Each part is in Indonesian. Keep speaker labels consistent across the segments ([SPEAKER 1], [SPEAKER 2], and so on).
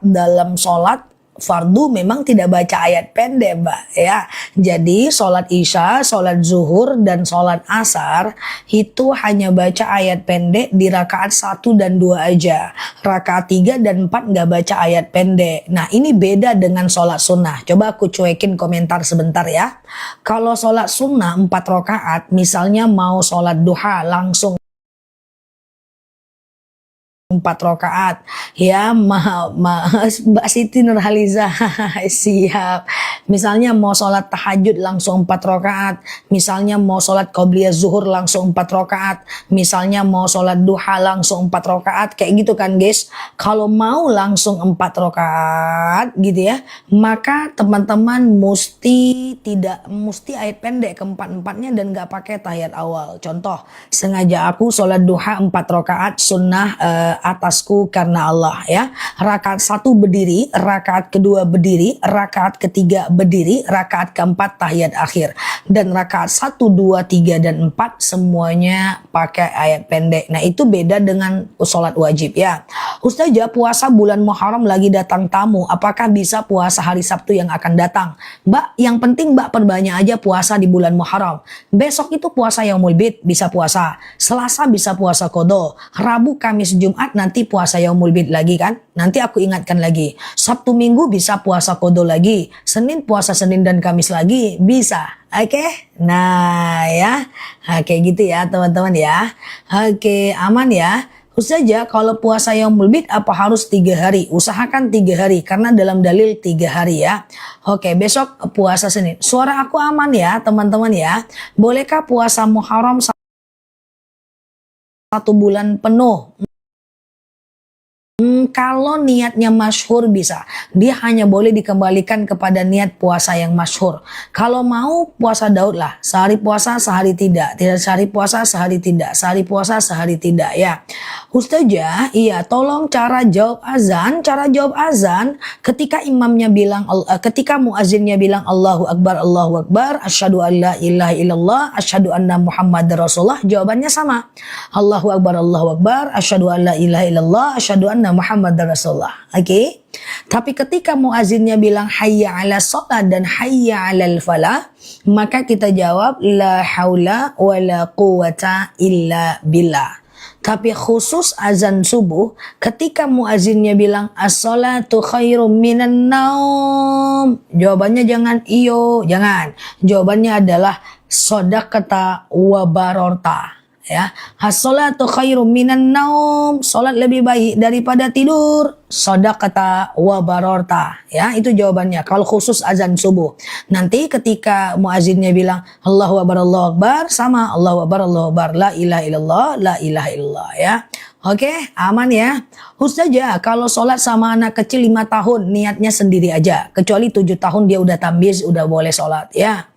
[SPEAKER 1] dalam sholat fardu memang tidak baca ayat pendek, Mbak, ya. Jadi sholat isya, sholat zuhur, dan sholat asar itu hanya baca ayat pendek di rakaat 1 dan 2 aja. Rakaat 3 dan 4 nggak baca ayat pendek. Nah, ini beda dengan sholat sunnah. Coba aku cuekin komentar sebentar ya. Kalau sholat sunnah 4 rakaat, misalnya mau sholat duha langsung 4 rakaat ya, Mbak Siti Nurhaliza siap. Misalnya mau sholat tahajud langsung 4 rakaat, misalnya mau sholat qobliyah zuhur langsung 4 rakaat, misalnya mau sholat duha langsung 4 rakaat, kayak gitu kan guys. Kalau mau langsung 4 rakaat gitu ya, maka teman-teman tidak mesti ayat pendek keempat-empatnya dan gak pakai tahiyat awal. Contoh, sengaja aku sholat duha 4 rakaat sunnah atasku karena Allah ya. Rakaat 1 berdiri, rakaat kedua berdiri, rakaat ketiga berdiri, rakaat keempat tahiyat akhir. Dan rakaat 1, 2, 3, dan 4 semuanya pakai ayat pendek. Nah, itu beda dengan sholat wajib ya. Ustazah, puasa bulan Muharram lagi datang tamu, apakah bisa puasa hari Sabtu yang akan datang? Mbak, yang penting Mbak perbanyak aja puasa di bulan Muharram. Besok itu puasa Yaumul Bid, bisa puasa. Selasa bisa puasa Qadha. Rabu, Kamis, Jumat nanti puasa Yaumul Bid lagi kan? Nanti aku ingatkan lagi. Sabtu Minggu bisa puasa Qadha lagi. Senin puasa Senin dan Kamis lagi, bisa. Oke, nah ya, kayak gitu ya teman-teman ya. Oke, aman ya. Ustazah, kalau puasa Yaumul Bid apa harus 3 hari? Usahakan 3 hari karena dalam dalil 3 hari ya. Oke, besok puasa Senin. Suara aku aman ya teman-teman ya. Bolehkah puasa Muharram 1 bulan penuh? Kalau niatnya masyhur bisa. Dia hanya boleh dikembalikan kepada niat puasa yang masyhur. Kalau mau puasa Daud lah. Sehari puasa, sehari tidak. Tidak sehari puasa, sehari tidak. Sehari puasa, sehari tidak ya. Ustazah, iya tolong cara jawab azan. Cara jawab azan ketika imamnya bilang, ketika muazzinnya bilang Allahu Akbar, asyhadu an la ilaha illallah, asyhadu anna Muhammadar Rasulullah. Jawabannya sama. Allahu Akbar, asyhadu an la ilaha illallah, asyhadu anna Muhammadar Rasulullah. Oke. Tapi ketika muazzinnya bilang hayya 'ala shalah dan hayya 'alal falah, maka kita jawab la haula wala quwata illa billah. Tapi khusus azan subuh, ketika muazzinnya bilang as-salatu khairum minan naum, jawabannya jangan iyo, jangan. Jawabannya adalah shadaqata wa barorta. Ya, as-salatu khairum minan naum, salat lebih baik daripada tidur, shadaqata wa barorta. Ya, itu jawabannya kalau khusus azan subuh. Nanti ketika muazzinnya bilang Allahu Akbar, sama Allahu Akbar, la ilaha illallah, la ilaha illallah ya. Oke, aman ya. Ustazah, kalau sholat sama anak kecil 5 tahun niatnya sendiri aja, kecuali 7 tahun dia udah tamyiz, udah boleh sholat ya.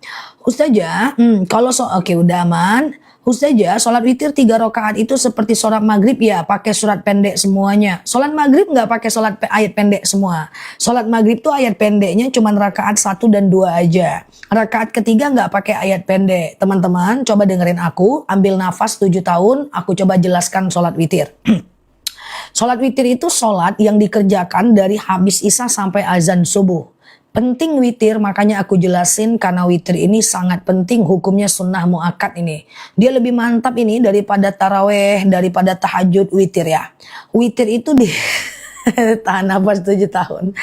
[SPEAKER 1] Ustazah, kalau oke udah aman. Ustazah, sholat witir 3 rakaat itu seperti sholat maghrib ya, pakai surat pendek semuanya. Sholat maghrib nggak pakai ayat pendek semua. Sholat maghrib tuh ayat pendeknya cuma rakaat 1 dan 2 aja. Rakaat ketiga nggak pakai ayat pendek. Teman-teman, coba dengerin aku, ambil nafas 7 tahun, aku coba jelaskan sholat witir. Sholat witir itu sholat yang dikerjakan dari habis isya sampai azan subuh. Penting witir, makanya aku jelasin karena witir ini sangat penting, hukumnya sunnah muakkad ini. Dia lebih mantap ini daripada taraweh, daripada tahajud witir ya. Witir itu tahan nafas 7 tahun.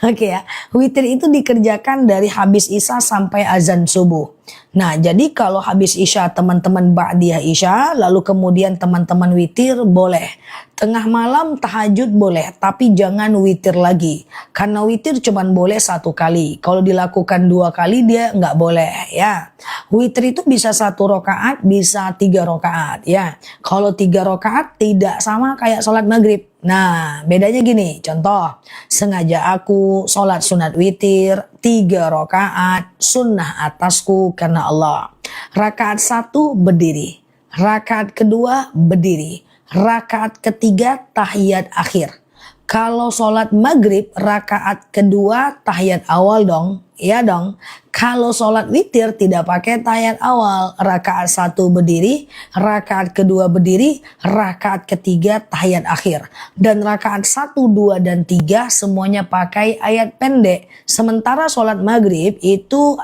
[SPEAKER 1] Oke ya, witir itu dikerjakan dari habis isya sampai azan subuh. Nah, jadi kalau habis isya teman-teman ba'diyah isya, lalu kemudian teman-teman witir boleh. Tengah malam tahajud boleh, tapi jangan witir lagi. Karena witir cuma boleh 1 kali. Kalau dilakukan 2 kali dia nggak boleh ya. Witir itu bisa 1 rakaat, bisa 3 rakaat ya. Kalau 3 rakaat tidak sama kayak sholat maghrib. Nah, bedanya gini, contoh, sengaja aku sholat sunat witir 3 rakaat sunnah atasku karena Allah. Rakaat 1 berdiri, rakaat kedua berdiri, rakaat ketiga tahiyat akhir. Kalau sholat maghrib rakaat kedua tahiyat awal dong, Ya dong. Kalau sholat witir tidak pakai tahiyat awal. Rakaat 1 berdiri, rakaat kedua berdiri, rakaat ketiga tahiyat akhir. Dan rakaat 1, 2, dan 3 semuanya pakai ayat pendek. Sementara sholat maghrib itu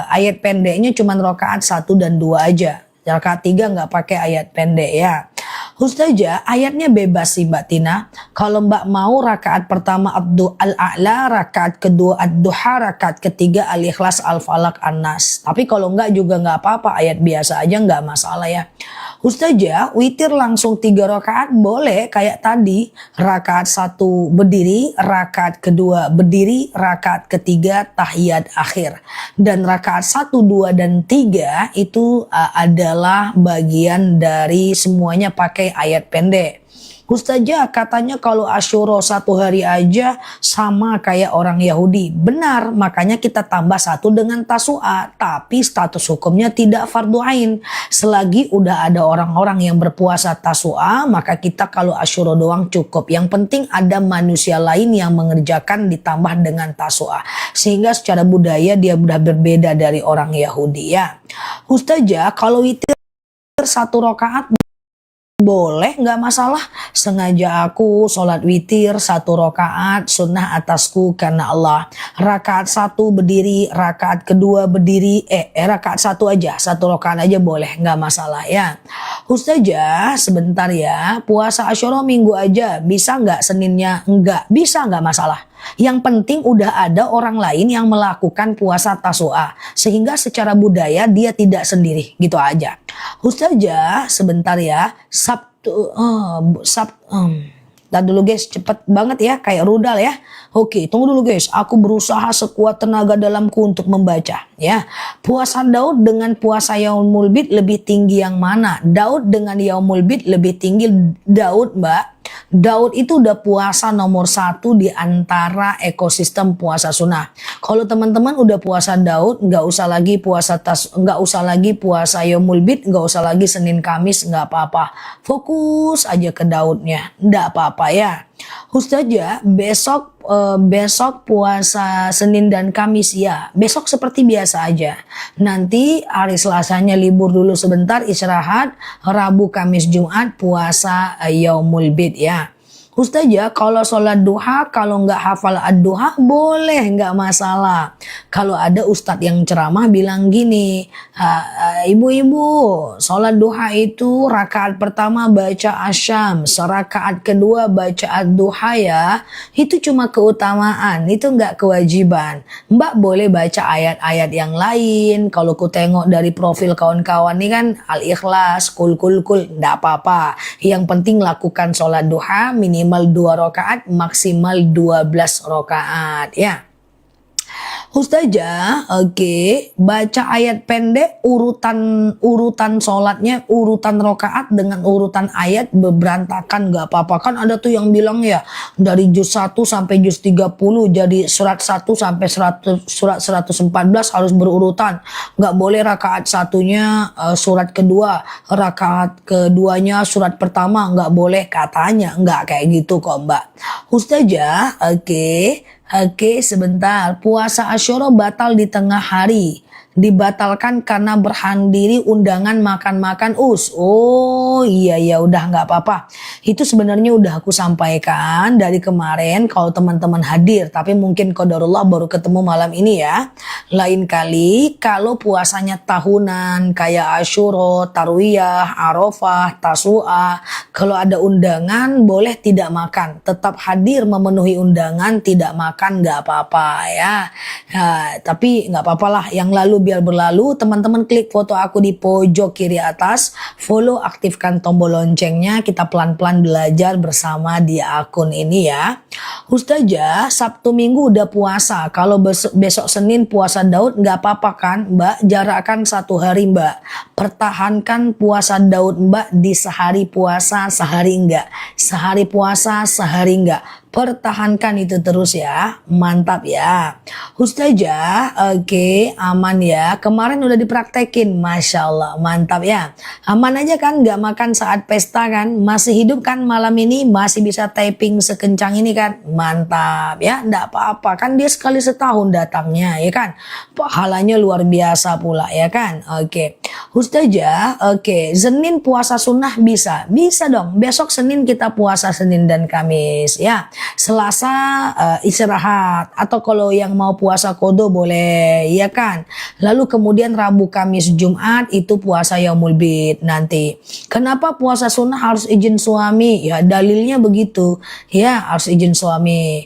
[SPEAKER 1] ayat pendeknya cuma rakaat 1 dan 2 aja. Rakaat 3 nggak pakai ayat pendek ya. Ustazah, ayatnya bebas sih Mbak Tina. Kalau Mbak mau rakaat pertama Al-A'la, rakaat kedua Ad-Duha, rakaat ketiga Al-Ikhlas, Al-Falaq, An-Nas. Tapi kalau enggak juga nggak apa-apa, ayat biasa aja nggak masalah ya. Ustazah, witir langsung 3 rakaat boleh kayak tadi. Rakaat 1 berdiri, rakaat kedua berdiri, rakaat ketiga tahiyat akhir. Dan rakaat 1, 2, dan 3 itu adalah bagian dari semuanya pakai ayat pendek. Ustazah, katanya kalau Asyura 1 hari aja sama kayak orang Yahudi. Benar, makanya kita tambah 1 dengan Tasu'a. Tapi status hukumnya tidak fardu ain. Selagi udah ada orang-orang yang berpuasa Tasu'a, maka kita kalau Asyura doang cukup. Yang penting ada manusia lain yang mengerjakan ditambah dengan Tasu'a. Sehingga secara budaya dia udah berbeda dari orang Yahudi ya. Ustazah, kalau witir 1 rakaat boleh, nggak masalah. Sengaja aku sholat witir 1 rakaat sunnah atasku karena Allah. Rakaat 1 berdiri, rakaat kedua berdiri, rakaat 1 aja, 1 rakaat aja boleh, nggak masalah ya. Ustazah, sebentar ya, puasa Asyura minggu aja, bisa nggak Seninnya? Nggak bisa, nggak masalah. Yang penting udah ada orang lain yang melakukan puasa Tasu'a. Sehingga secara budaya dia tidak sendiri. Gitu aja. Ustazah, sebentar ya. Tadi dulu guys, cepet banget ya. Kayak rudal ya. Oke, tunggu dulu guys. Aku berusaha sekuat tenaga dalamku untuk membaca. Ya, puasa Daud dengan puasa Yaumul Bid lebih tinggi yang mana? Daud dengan Yaumul Bid lebih tinggi Daud, Mbak. Daud itu udah puasa nomor 1 di antara ekosistem puasa sunnah. Kalau teman-teman udah puasa Daud, nggak usah lagi puasa Yaumul Bid, nggak usah lagi Senin Kamis, nggak apa-apa. Fokus aja ke Daudnya, nggak apa-apa ya. Ustazah, besok puasa Senin dan Kamis ya. Besok seperti biasa aja. Nanti hari Selasanya libur dulu sebentar, istirahat. Rabu, Kamis, Jumat puasa Yaumul Bid ya. Ustazah, kalau sholat duha, kalau nggak hafal ad-duha, boleh, nggak masalah. Kalau ada ustadz yang ceramah bilang gini, ibu-ibu, sholat duha itu rakaat pertama baca asyam, rakaat kedua baca ad-duha ya. Itu cuma keutamaan, itu nggak kewajiban. Mbak boleh baca ayat-ayat yang lain. Kalau ku tengok dari profil kawan-kawan ini kan Al-Ikhlas, kul, nggak apa-apa. Yang penting lakukan sholat duha minimal 2 rakaat, maksimal 12 rakaat ya. Ustazah, oke, baca ayat pendek, urutan sholatnya, urutan rokaat dengan urutan ayat berantakan, gak apa-apa. Kan ada tuh yang bilang ya, dari juz 1 sampai juz 30, jadi surat 1 sampai surat 114 harus berurutan. Gak boleh rakaat satunya surat kedua, rakaat keduanya surat pertama, gak boleh katanya. Gak kayak gitu kok Mbak. Ustazah, Oke, sebentar. Puasa Asyura batal di tengah hari. Dibatalkan karena berhadiri undangan makan-makan us. Oh iya udah nggak apa-apa. Itu sebenarnya udah aku sampaikan dari kemarin kalau teman-teman hadir. Tapi mungkin qadarullah baru ketemu malam ini ya. Lain kali kalau puasanya tahunan kayak Asyura, Tarwiyah, Arafah, Tasu'a. Kalau ada undangan boleh tidak makan. Tetap hadir memenuhi undangan, tidak makan nggak apa-apa ya. Nah, tapi nggak apa-apa lah. Yang lalu biar berlalu, teman-teman klik foto aku di pojok kiri atas, follow, aktifkan tombol loncengnya, kita pelan-pelan belajar bersama di akun ini ya. Ustazah, Sabtu Minggu udah puasa, kalau besok Senin puasa Daud nggak apa-apa kan Mbak? Jarakkan 1 hari Mbak, pertahankan puasa Daud Mbak di sehari puasa sehari enggak, sehari puasa sehari enggak. Pertahankan itu terus ya. Mantap ya. Ustazah, oke, aman ya. Kemarin udah dipraktekin, Masya Allah, mantap ya. Aman aja kan, gak makan saat pesta kan? Masih hidup kan malam ini? Masih bisa typing sekencang ini kan? Mantap ya, ndak apa-apa. Kan dia sekali setahun datangnya ya kan? Pahalanya luar biasa pula ya kan? Oke. Ustazah, oke, Senin puasa sunnah bisa? Bisa dong. Besok Senin kita puasa Senin dan Kamis ya. Selasa istirahat, atau kalau yang mau puasa kodo boleh ya kan. Lalu kemudian Rabu, Kamis, Jumat itu puasa Yaumul Bid nanti. Kenapa puasa sunnah harus izin suami? Ya dalilnya begitu ya, harus izin suami.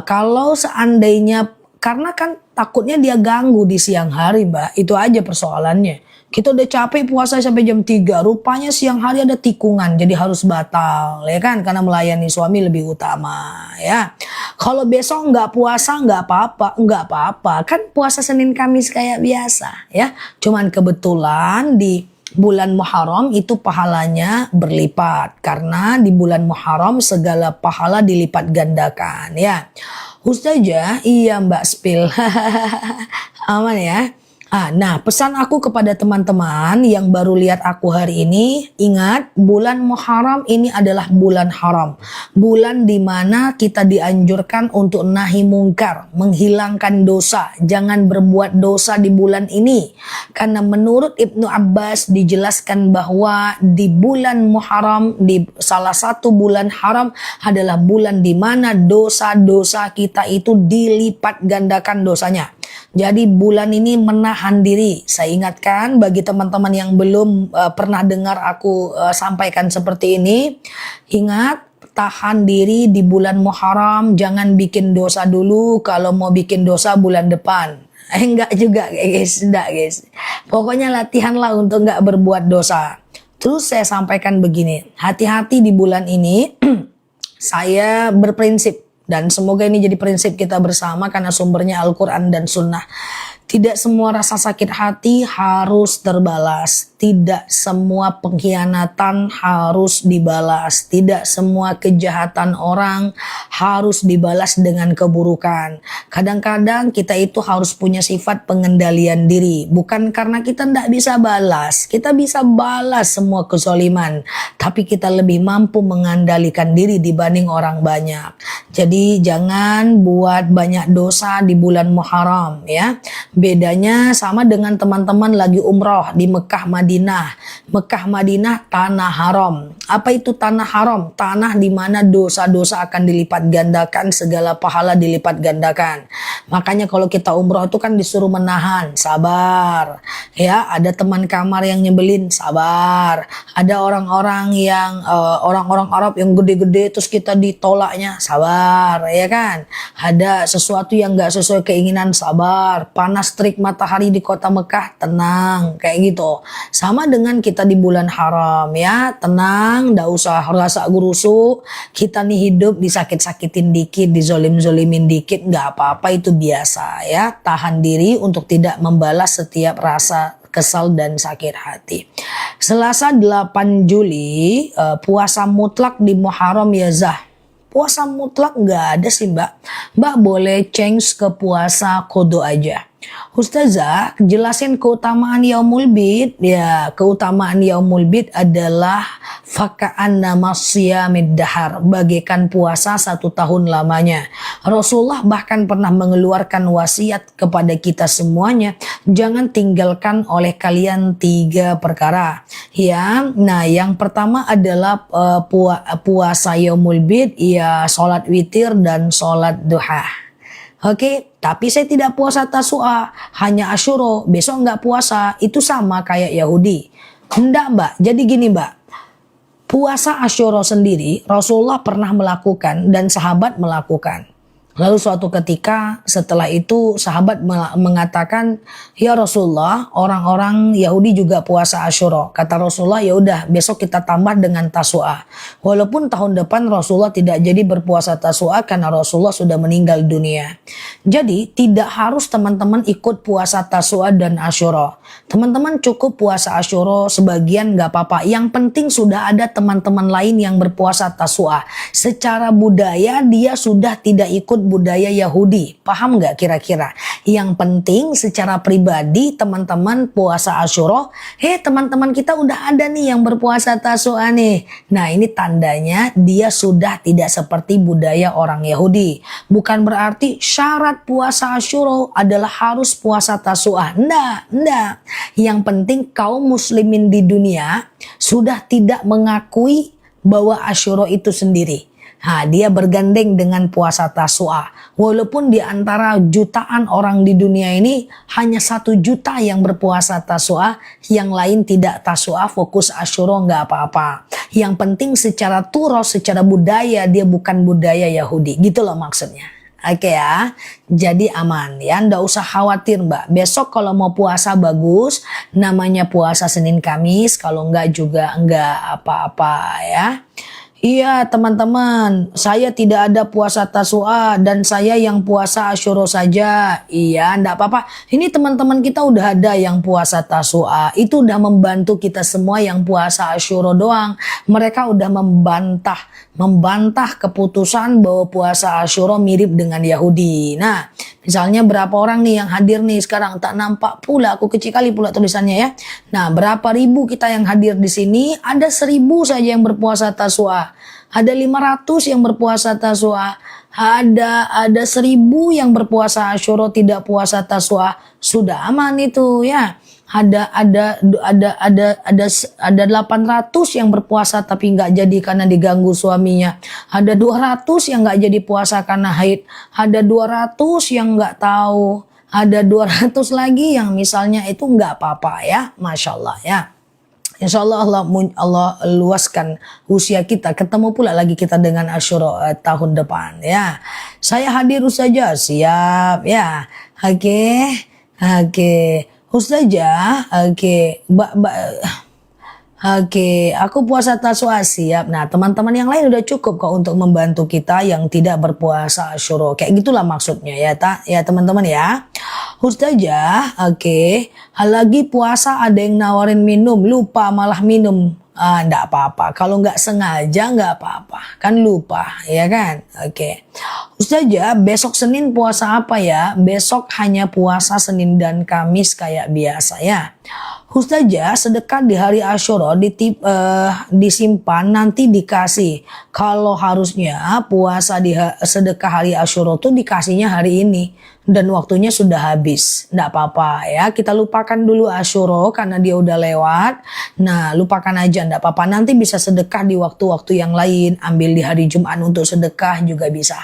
[SPEAKER 1] Kalau seandainya, karena kan takutnya dia ganggu di siang hari Mbak, itu aja persoalannya. Kita udah capek puasa sampai jam 3, rupanya siang hari ada tikungan, jadi harus batal ya kan, karena melayani suami lebih utama ya. Kalau besok nggak puasa nggak apa-apa, kan puasa Senin Kamis kayak biasa ya. Cuman kebetulan di bulan Muharram itu pahalanya berlipat, karena di bulan Muharram segala pahala dilipat gandakan ya. Ustazah, iya Mbak Spil. Aman ya. Nah, pesan aku kepada teman-teman yang baru lihat aku hari ini, ingat bulan Muharram ini adalah bulan haram. Bulan dimana kita dianjurkan untuk nahi mungkar, menghilangkan dosa. Jangan berbuat dosa di bulan ini. Karena menurut Ibnu Abbas dijelaskan bahwa di bulan Muharram, di salah satu bulan haram adalah bulan dimana dosa-dosa kita itu dilipat gandakan dosanya. Jadi bulan ini menahan diri. Saya ingatkan bagi teman-teman yang belum pernah dengar aku sampaikan seperti ini. Ingat, tahan diri di bulan Muharram. Jangan bikin dosa dulu. Kalau mau bikin dosa bulan depan. Enggak juga guys, enggak guys. Pokoknya latihanlah untuk enggak berbuat dosa. Terus saya sampaikan begini. Hati-hati di bulan ini. Saya berprinsip. Dan semoga ini jadi prinsip kita bersama karena sumbernya Al-Quran dan Sunnah. Tidak semua rasa sakit hati harus terbalas. Tidak semua pengkhianatan harus dibalas. Tidak semua kejahatan orang harus dibalas dengan keburukan. Kadang-kadang kita itu harus punya sifat pengendalian diri. Bukan karena kita tidak bisa balas. Kita bisa balas semua kezaliman. Tapi kita lebih mampu mengendalikan diri dibanding orang banyak. Jadi jangan buat banyak dosa di bulan Muharram ya. Bedanya sama dengan teman-teman lagi umroh di Mekah Madinah. Mekah Madinah tanah haram. Apa itu tanah haram? Tanah di mana dosa-dosa akan dilipat gandakan, segala pahala dilipat gandakan. Makanya kalau kita umroh itu kan disuruh menahan, sabar. Ya, ada teman kamar yang nyebelin, sabar. Ada orang-orang yang orang-orang Arab yang gede-gede terus kita ditolaknya, sabar, ya kan? Ada sesuatu yang nggak sesuai keinginan, sabar. Panas terik matahari di kota Mekah, tenang, kayak gitu. Sama dengan kita di bulan haram ya, tenang, nggak usah rasa gurusuk. Kita nih hidup disakit-sakitin dikit, dizolim-zolimin dikit, nggak apa-apa, itu biasa ya. Tahan diri untuk tidak membalas setiap rasa kesal dan sakit hati. Selasa 8 Juli puasa mutlak di Muharram ya Zah. Puasa mutlak nggak ada sih Mbak. Mbak boleh change ke puasa kodo aja. Ustazah, jelasin keutamaan Yaumul Bid. Ya, keutamaan Yaumul Bid adalah faka'anna masyamid dahar, bagaikan puasa 1 tahun lamanya. Rasulullah bahkan pernah mengeluarkan wasiat kepada kita semuanya, jangan tinggalkan oleh kalian 3 perkara. Ya, nah yang pertama adalah puasa Yaumul Bid, ya sholat witir dan sholat duha. Oke, tapi saya tidak puasa Tasu'a, hanya Asyura, besok nggak puasa, itu sama kayak Yahudi. Enggak Mbak, jadi gini Mbak, puasa Asyura sendiri Rasulullah pernah melakukan dan sahabat melakukan. Lalu suatu ketika setelah itu sahabat mengatakan, ya Rasulullah, orang-orang Yahudi juga puasa Asyura. Kata Rasulullah, ya udah besok kita tambah dengan Tasu'a. Walaupun tahun depan Rasulullah tidak jadi berpuasa Tasu'a karena Rasulullah sudah meninggal dunia. Jadi tidak harus teman-teman ikut puasa Tasu'a dan Asyura. Teman-teman cukup puasa Asyura sebagian gak apa-apa. Yang penting sudah ada teman-teman lain yang berpuasa Tasu'a. Secara budaya dia sudah tidak ikut budaya Yahudi. Paham gak kira-kira? Yang penting secara pribadi teman-teman puasa Asyura. Teman-teman kita udah ada nih yang berpuasa Tasu'a nih. Nah ini tandanya dia sudah tidak seperti budaya orang Yahudi. Bukan berarti syarat puasa Asyura adalah harus puasa Tasu'a. Enggak. Yang penting kaum muslimin di dunia sudah tidak mengakui bahwa Asyura itu sendiri. Dia bergandeng dengan puasa Tasu'a. Walaupun di antara jutaan orang di dunia ini hanya 1 juta yang berpuasa Tasu'a, yang lain tidak Tasu'a, fokus Asyura nggak apa-apa. Yang penting secara turos, secara budaya dia bukan budaya Yahudi. Gitu loh maksudnya. Oke ya, jadi aman ya, ndak usah khawatir mbak. Besok kalau mau puasa bagus, namanya puasa Senin Kamis, kalau enggak juga enggak apa-apa ya. Iya teman-teman, saya tidak ada puasa Tasu'a dan saya yang puasa Asyura saja. Iya, enggak apa-apa. Ini teman-teman kita udah ada yang puasa Tasu'a. Itu udah membantu kita semua yang puasa Asyura doang. Mereka udah membantah keputusan bahwa puasa Asyura mirip dengan Yahudi. Nah, misalnya berapa orang nih yang hadir nih sekarang, tak nampak pula, aku kecil kali pula tulisannya ya. Nah, berapa ribu kita yang hadir di sini, ada 1000 saja yang berpuasa Tasu'a. Ada 500 yang berpuasa Tasu'a. Ada 1000 yang berpuasa Asyura tidak puasa Tasu'a. Sudah aman itu ya. Ada 800 yang berpuasa tapi nggak jadi karena diganggu suaminya. Ada 200 yang nggak jadi puasa karena haid. Ada 200 yang nggak tahu. Ada 200 lagi yang misalnya itu nggak apa-apa ya. Masya Allah ya. Insya Allah Allah luaskan usia kita. Ketemu pula lagi kita dengan Asyura tahun depan ya. Saya hadir saja siap ya. Oke. Ustazah, aku puasa Tasu'a siap. Nah, teman-teman yang lain udah cukup kok untuk membantu kita yang tidak berpuasa Asyura. Kayak gitulah maksudnya ya, teman-teman ya. Ustazah, lagi puasa ada yang nawarin minum, lupa malah minum. Nggak apa-apa. Kalau nggak sengaja nggak apa-apa. Kan lupa, ya kan? Ustazah, besok Senin puasa apa ya? Besok hanya puasa Senin dan Kamis kayak biasa ya. Ustazah, sedekah di hari Asyura disimpan nanti dikasih. Kalau harusnya puasa sedekah hari Asyura tuh dikasihnya hari ini. Dan waktunya sudah habis. Nggak apa-apa ya. Kita lupakan dulu Asyura karena dia udah lewat. Nah lupakan aja nggak apa-apa. Nanti bisa sedekah di waktu-waktu yang lain. Ambil di hari Jumat untuk sedekah juga bisa.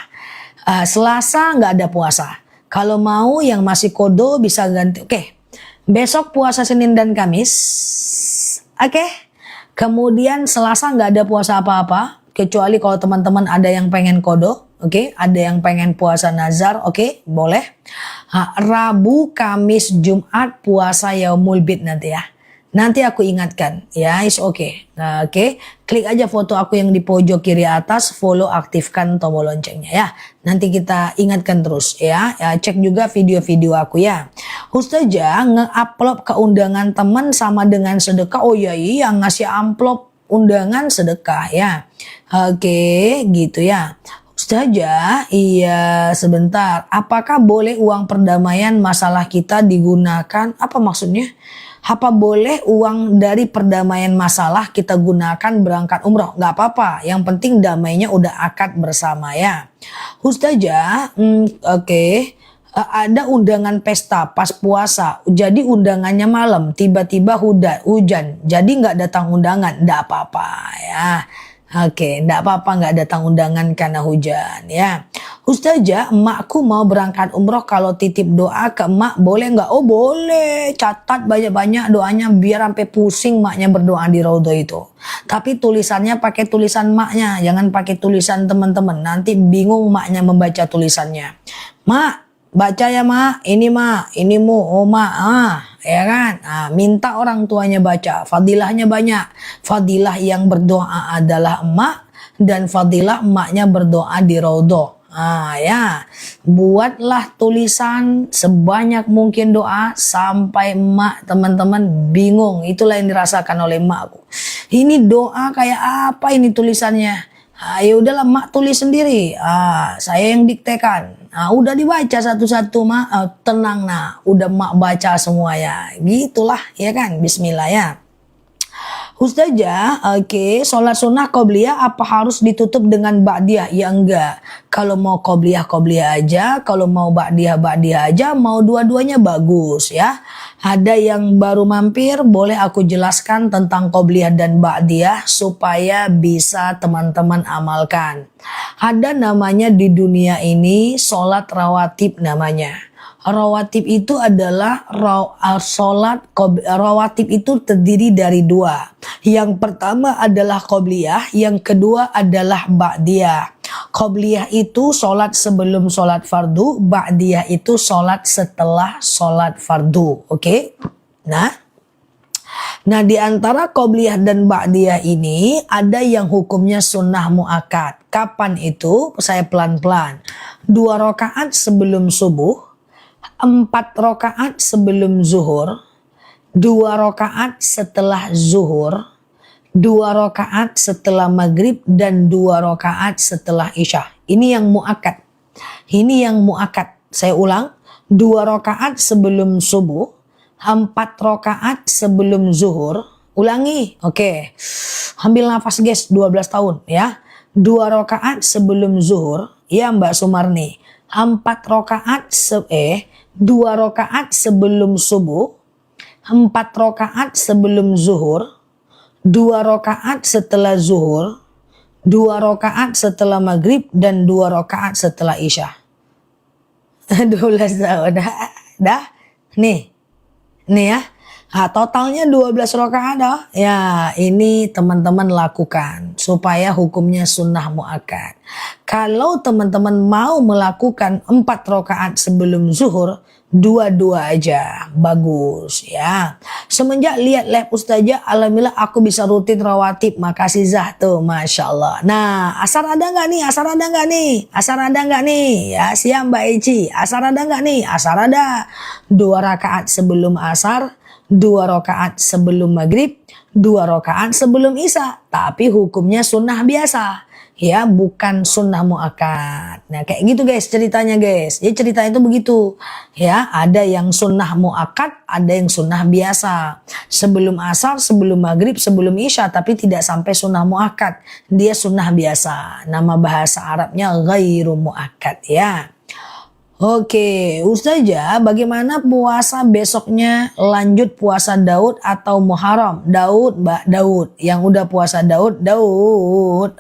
[SPEAKER 1] Selasa nggak ada puasa. Kalau mau yang masih kodo bisa ganti. Besok puasa Senin dan Kamis. Kemudian Selasa nggak ada puasa apa-apa. Kecuali kalau teman-teman ada yang pengen kodo. Ada yang pengen puasa nazar, boleh. Rabu, Kamis, Jumat puasa Yaumul Bid nanti ya. Nanti aku ingatkan, ya, klik aja foto aku yang di pojok kiri atas, follow, aktifkan tombol loncengnya ya. Nanti kita ingatkan terus ya. Cek juga video-video aku ya. Ustazah, nge-upload ke undangan teman sama dengan sedekah. Oh iya, ngasih amplop undangan sedekah ya. Gitu ya. Ustazah, iya sebentar. Apakah boleh uang perdamaian masalah kita digunakan? Apa maksudnya? Apa boleh uang dari perdamaian masalah kita gunakan berangkat umroh? Gak apa-apa. Yang penting damainya udah akad bersama ya. Ustazah, ada undangan pesta pas puasa. Jadi undangannya malam. Tiba-tiba hujan. Jadi gak datang undangan. Gak apa-apa ya. Oke, enggak apa-apa nggak datang undangan karena hujan ya. Ustazah, emakku mau berangkat umroh, kalau titip doa ke emak boleh nggak? Oh boleh, catat banyak-banyak doanya biar sampai pusing emaknya berdoa di raudhah itu. Tapi tulisannya pakai tulisan emaknya, jangan pakai tulisan teman-teman. Nanti bingung emaknya membaca tulisannya. Mak, baca ya mak, ini mu, oh mak, ya kan? Minta orang tuanya baca, fadilahnya banyak. Fadilah yang berdoa adalah emak, dan fadilah emaknya berdoa di raudhah. Ya, buatlah tulisan sebanyak mungkin doa sampai emak teman-teman bingung. Itulah yang dirasakan oleh emakku. Ini doa kayak apa ini tulisannya? Ya udahlah mak tulis sendiri. Saya yang diktekan. Udah dibaca satu-satu mak. Tenang nah, udah mak baca semua ya. Gitulah ya kan. Bismillah ya. Ustazah, oke, sholat sunnah qobliyah apa harus ditutup dengan ba'diyah? Ya enggak. Kalau mau qobliyah aja, kalau mau ba'diyah aja, mau dua-duanya bagus ya. Ada yang baru mampir, boleh aku jelaskan tentang qobliyah dan ba'diyah supaya bisa teman-teman amalkan. Ada namanya di dunia ini sholat rawatib namanya. Rawatib itu adalah rawatib itu terdiri dari dua. Yang pertama adalah qobliyah, yang kedua adalah ba'diyah. Qobliyah itu sholat sebelum sholat fardu, ba'diyah itu sholat setelah sholat fardu. Oke? Nah, di antara qobliyah dan ba'diyah ini ada yang hukumnya sunnah muakkad. Kapan itu? Saya pelan-pelan. 2 rakaat sebelum subuh, 4 rakaat sebelum zuhur, 2 rakaat setelah zuhur, 2 rakaat setelah maghrib, dan 2 rakaat setelah isya. Ini yang muakkad. Ini yang muakkad. Saya ulang, 2 rakaat sebelum subuh, 4 rakaat sebelum zuhur. Ulangi, oke. Ambil nafas guys, 12 tahun ya. 2 rakaat sebelum zuhur, ya Mbak Sumarni. 4 rakaat 2 rakaat sebelum subuh, 4 rakaat sebelum zuhur, 2 rakaat setelah zuhur, 2 rakaat setelah maghrib, dan 2 rakaat setelah isya. 12 tahun. Dah? Nih ya. Totalnya 12 rakaat dah. Ya, ini teman-teman lakukan supaya hukumnya sunnah muakkad. Kalau teman-teman mau melakukan 4 rakaat sebelum zuhur, 2 aja. Bagus ya. Semenjak lihat live Ustazah, alhamdulillah aku bisa rutin rawatib. Makasih Zah tuh, Masya Allah. Nah, asar ada nggak nih? Asar ada nggak nih? Asar ada nggak nih? Ya, siap Mbak Eci. Asar ada nggak nih? Asar ada. 2 rakaat sebelum asar, 2 rakaat sebelum maghrib, 2 rakaat sebelum isya. Tapi hukumnya sunnah biasa. Ya, bukan sunnah muakkad. Nah, kayak gitu guys ceritanya guys. Ya, ceritanya itu begitu. Ya, ada yang sunnah muakkad, ada yang sunnah biasa. Sebelum asar, sebelum maghrib, sebelum isya, tapi tidak sampai sunnah muakkad. Dia sunnah biasa. Nama bahasa Arabnya ghairu muakkad ya. Oke, Ustazah, bagaimana puasa besoknya? Lanjut puasa Daud atau Muharram? Daud, Mbak Daud. Yang udah puasa Daud.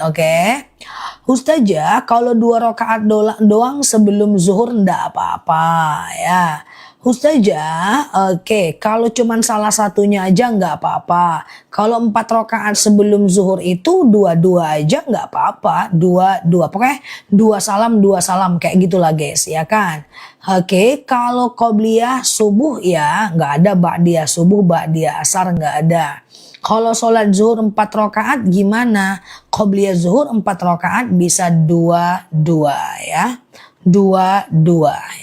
[SPEAKER 1] Oke. Ustazah, kalau 2 rakaat doang sebelum zuhur ndak apa-apa ya. Ustazah, oke, kalau cuman salah satunya aja nggak apa-apa. Kalau 4 rakaat sebelum zuhur itu 2 aja nggak apa-apa. 2, pokoknya 2 salam kayak gitulah guys, ya kan? Oke, kalau qobliyah subuh ya nggak ada, ba'diyah subuh, ba'diyah asar nggak ada. Kalau sholat zuhur 4 rakaat gimana? Qobliyah zuhur 4 rakaat bisa 2 ya. 2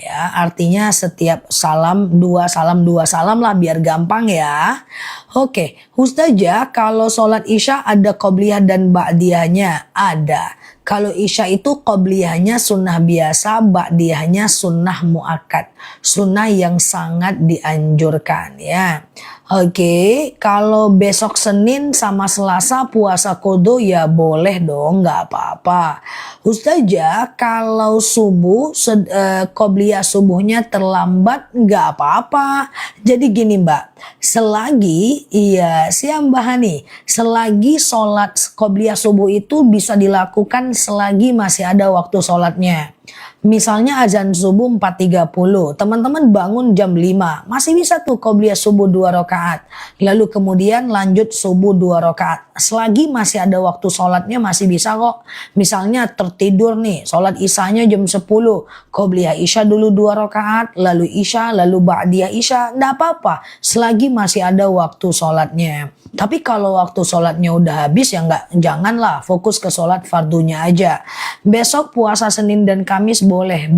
[SPEAKER 1] ya, artinya setiap salam 2 salam lah biar gampang ya. Oke, Ustazah, kalau sholat isya ada qobliyah dan ba'diyahnya? Ada. Kalau isya itu qobliyahnya sunnah biasa, ba'diyahnya sunnah muakkad, sunnah yang sangat dianjurkan ya. Oke, kalau besok Senin sama Selasa puasa qodho ya boleh dong, nggak apa-apa. Ustazah, kalau subuh qobliyah subuhnya terlambat nggak apa-apa. Jadi gini Mbak, selagi Iya, siap Mbak Hani. Selagi sholat qobliyah subuh itu bisa dilakukan selagi masih ada waktu sholatnya. Misalnya azan subuh 4.30, teman-teman bangun jam 5, masih bisa tuh qobliyah subuh 2 rakaat. Lalu kemudian lanjut subuh 2 rakaat. Selagi masih ada waktu sholatnya masih bisa kok. Misalnya tertidur nih, sholat isyanya jam 10, qobliyah isya dulu 2 rakaat, lalu isya, lalu ba'diyah isya, enggak apa-apa. Selagi masih ada waktu sholatnya. Tapi kalau waktu sholatnya udah habis ya janganlah, fokus ke sholat fardunya aja. Besok puasa Senin dan Kamis boleh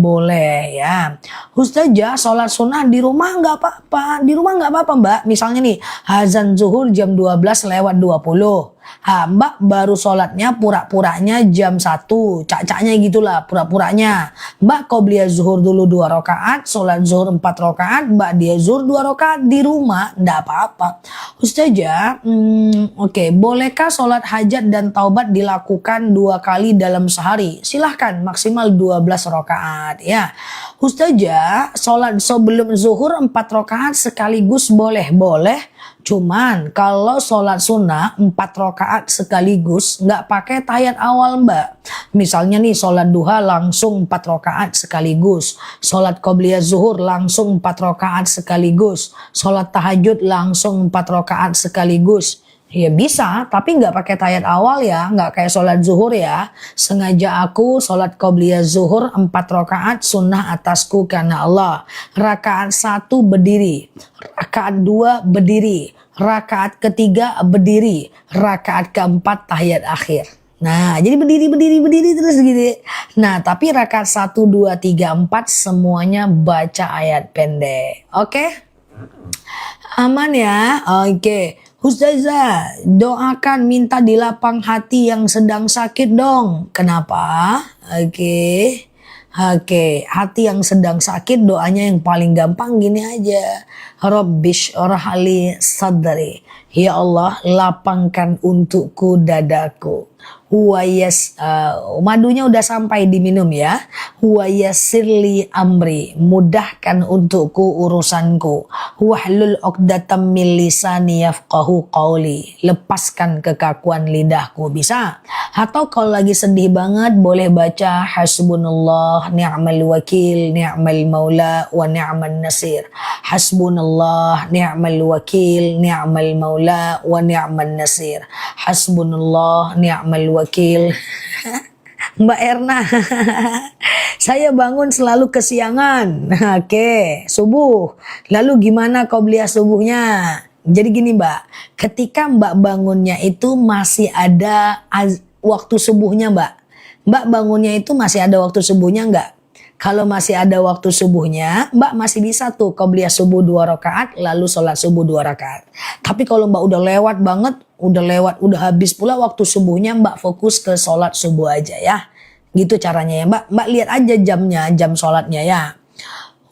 [SPEAKER 1] ya. Ustazah, sholat sunnah di rumah nggak apa-apa. Di rumah nggak apa-apa Mbak. Misalnya nih, azan zuhur jam 12 lewat 20. Mbak baru sholatnya pura-puranya jam 1, cak-caknya gitulah pura-puranya. Mbak qobliyah zuhur dulu 2 rakaat, sholat zuhur 4 rakaat, Mbak dia zuhur 2 rakaat di rumah, ndak apa-apa. Ustazah, oke, bolehkah sholat hajat dan taubat dilakukan 2 kali dalam sehari? Silahkan, maksimal 12 rakaat ya. Ustazah, sholat sebelum zuhur 4 rakaat sekaligus boleh? Cuman kalau sholat sunnah 4 rakaat sekaligus nggak pakai tahiyat awal Mbak. Misalnya nih sholat duha langsung 4 rakaat sekaligus. Sholat qobliyah zuhur langsung 4 rakaat sekaligus. Sholat tahajud langsung 4 rakaat sekaligus. Ya bisa, tapi nggak pakai tahiyat awal ya, nggak kayak sholat zuhur ya. Sengaja aku sholat qobliyah zuhur 4 rakaat sunnah atasku karena Allah. Rakaat 1 berdiri, rakaat 2 berdiri, rakaat ketiga berdiri, rakaat keempat tahiyat akhir. Nah, jadi berdiri terus gitu. Nah, tapi rakaat 1, 2, 3, 4 semuanya baca ayat pendek. Oke? Aman ya? Oke. Ustazah, doakan minta di lapang hati yang sedang sakit dong. Kenapa? Oke. Hati yang sedang sakit doanya yang paling gampang gini aja. Rabbish orhali sadri. Ya Allah, lapangkan untukku dadaku. Madunya udah sampai diminum ya. Sirli amri, mudahkan untukku urusanku. Wahlul 'uqdatam min lisani yafqahu qawli, lepaskan kekakuan lidahku. Bisa. Atau kalau lagi sedih banget boleh baca hasbunallah ni'mal wakil ni'mal maula wa ni'man nasir. Hasbunallah ni'mal wakil ni'mal maula wa ni'man nasir. Hasbunallah ni'mal wakil. Mbak Erna, saya bangun selalu kesiangan. Oke, subuh. Lalu gimana qobliyah subuhnya? Jadi gini Mbak, ketika Mbak bangunnya itu masih ada waktu subuhnya Mbak. Mbak bangunnya itu masih ada waktu subuhnya enggak? Kalau masih ada waktu subuhnya, Mbak masih bisa tuh qobliyah subuh 2 rakaat, lalu sholat subuh 2 rakaat. Tapi kalau Mbak udah lewat banget, udah habis pula waktu subuhnya, Mbak fokus ke sholat subuh aja ya. Gitu caranya ya Mbak. Mbak lihat aja jamnya, jam sholatnya ya.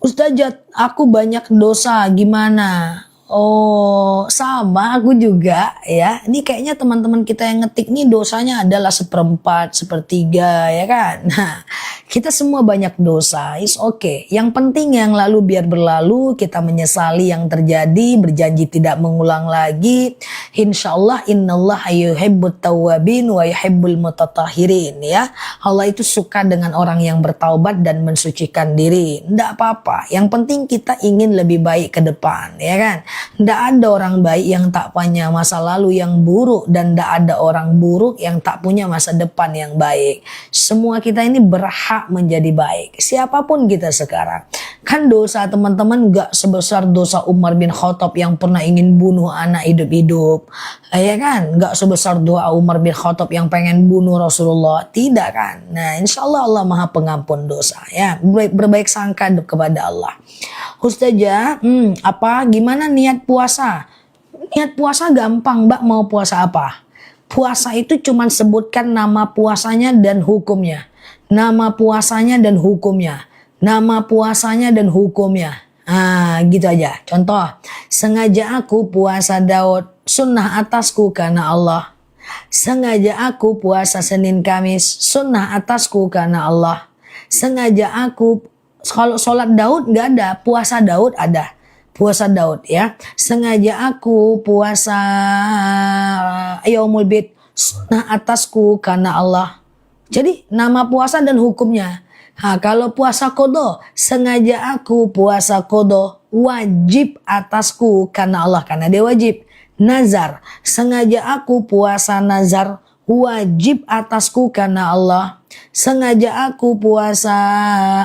[SPEAKER 1] Ustazah, aku banyak dosa, gimana? Oh, sama aku juga ya. Ini kayaknya teman-teman kita yang ngetik nih dosanya adalah 1/4, 1/3 ya kan. Nah, kita semua banyak dosa, is okay. Yang penting yang lalu biar berlalu, kita menyesali yang terjadi, berjanji tidak mengulang lagi. Insyaallah innallaha yuhibbut tawwabin wa yuhibbul mutatahhirin ya. Allah itu suka dengan orang yang bertaubat dan mensucikan diri. Nggak apa-apa. Yang penting kita ingin lebih baik ke depan ya kan. Nggak ada orang baik yang tak punya masa lalu yang buruk, dan nggak ada orang buruk yang tak punya masa depan yang baik. Semua kita ini berhak menjadi baik, siapapun kita sekarang. Kan dosa teman-teman nggak sebesar dosa Umar bin Khattab yang pernah ingin bunuh anak hidup-hidup, ya kan? Nggak sebesar doa Umar bin Khattab yang pengen bunuh Rasulullah, tidak kan? Nah, insya Allah Allah Maha Pengampun dosa ya. Berbaik sangka kepada Allah. Ustazah, gimana niat puasa? Niat puasa gampang Mbak, mau puasa apa? Puasa itu cuman sebutkan nama puasanya dan hukumnya. Nama puasanya dan hukumnya. Nama puasanya dan hukumnya. Gitu aja. Contoh, sengaja aku puasa Daud, sunnah atasku karena Allah. Sengaja aku puasa Senin Kamis, sunnah atasku karena Allah. Sengaja aku, kalau sholat Daud nggak ada, puasa Daud ada. puasa Daud ya. Sengaja aku puasa Yaumul Bid, sunnah atasku karena Allah. Jadi nama puasa dan hukumnya. Kalau puasa kodo, sengaja aku puasa kodo, wajib atasku karena Allah, karena dia wajib. Nazar, sengaja aku puasa nazar, wajib atasku karena Allah. Sengaja aku puasa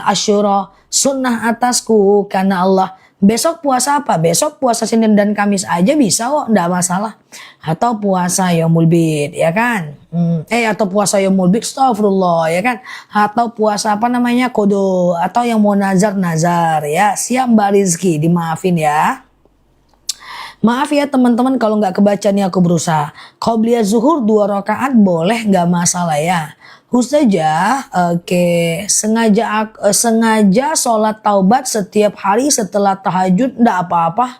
[SPEAKER 1] Asyura, sunnah atasku karena Allah. Besok puasa apa? Besok puasa Senin dan Kamis aja bisa kok, enggak masalah. Atau puasa Yaumul Bid, ya kan? Atau puasa Yaumul Bid, astagfirullah, ya kan? Atau puasa apa namanya? Kodo, atau yang mau nazar ya. Siap Mbak Rizky, dimaafin ya. Maaf ya teman-teman kalau nggak kebaca nih, aku berusaha. Qobliyah zuhur 2 rakaat boleh, nggak masalah ya. Ustazah, sengaja sholat taubat setiap hari setelah tahajud, nggak apa-apa.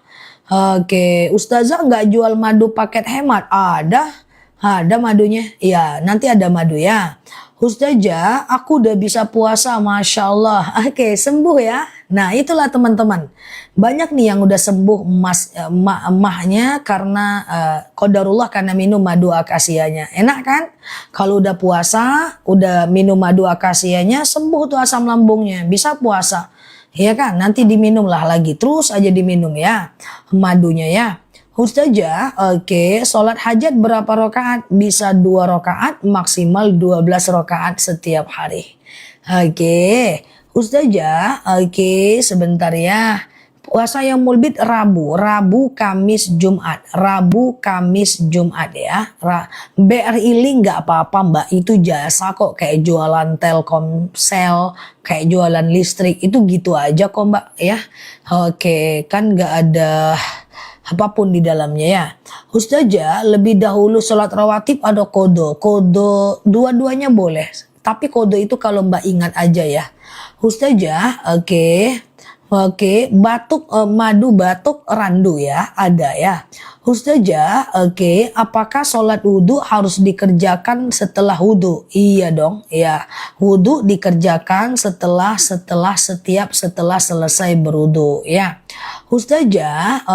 [SPEAKER 1] Ustazah nggak jual madu paket hemat? Ada madunya. Ya, nanti ada madu ya. Ustazah, aku udah bisa puasa, Masya Allah. Sembuh ya. Nah, itulah teman-teman. Banyak nih yang udah sembuh emahnya karena qadarullah, karena minum madu akasianya. Enak kan? Kalau udah puasa, udah minum madu akasianya, sembuh tuh asam lambungnya. Bisa puasa. Ya kan? Nanti diminum lah lagi. Terus aja diminum ya. Madunya ya. Ustazah, sholat hajat berapa rakaat? Bisa 2 rakaat, maksimal 12 rakaat setiap hari. Ustazah, sebentar ya. Puasa Yaumul Bid Rabu, Kamis, Jumat. Rabu, Kamis, Jumat ya. BRI Link nggak apa-apa Mbak, itu jasa kok, kayak jualan Telkomsel, kayak jualan listrik, itu gitu aja kok Mbak ya. Kan nggak ada apapun di dalamnya ya. Ustazah, lebih dahulu sholat rawatib atau kodo? Kodo dua-duanya boleh. Tapi kodo itu kalau Mbak ingat aja ya. Ustazah, batuk, madu batuk randu ya, ada ya. Ustazah, apakah sholat wudhu harus dikerjakan setelah wudhu? Iya dong, ya. Wudhu dikerjakan setelah selesai berwudhu ya. Ustazah,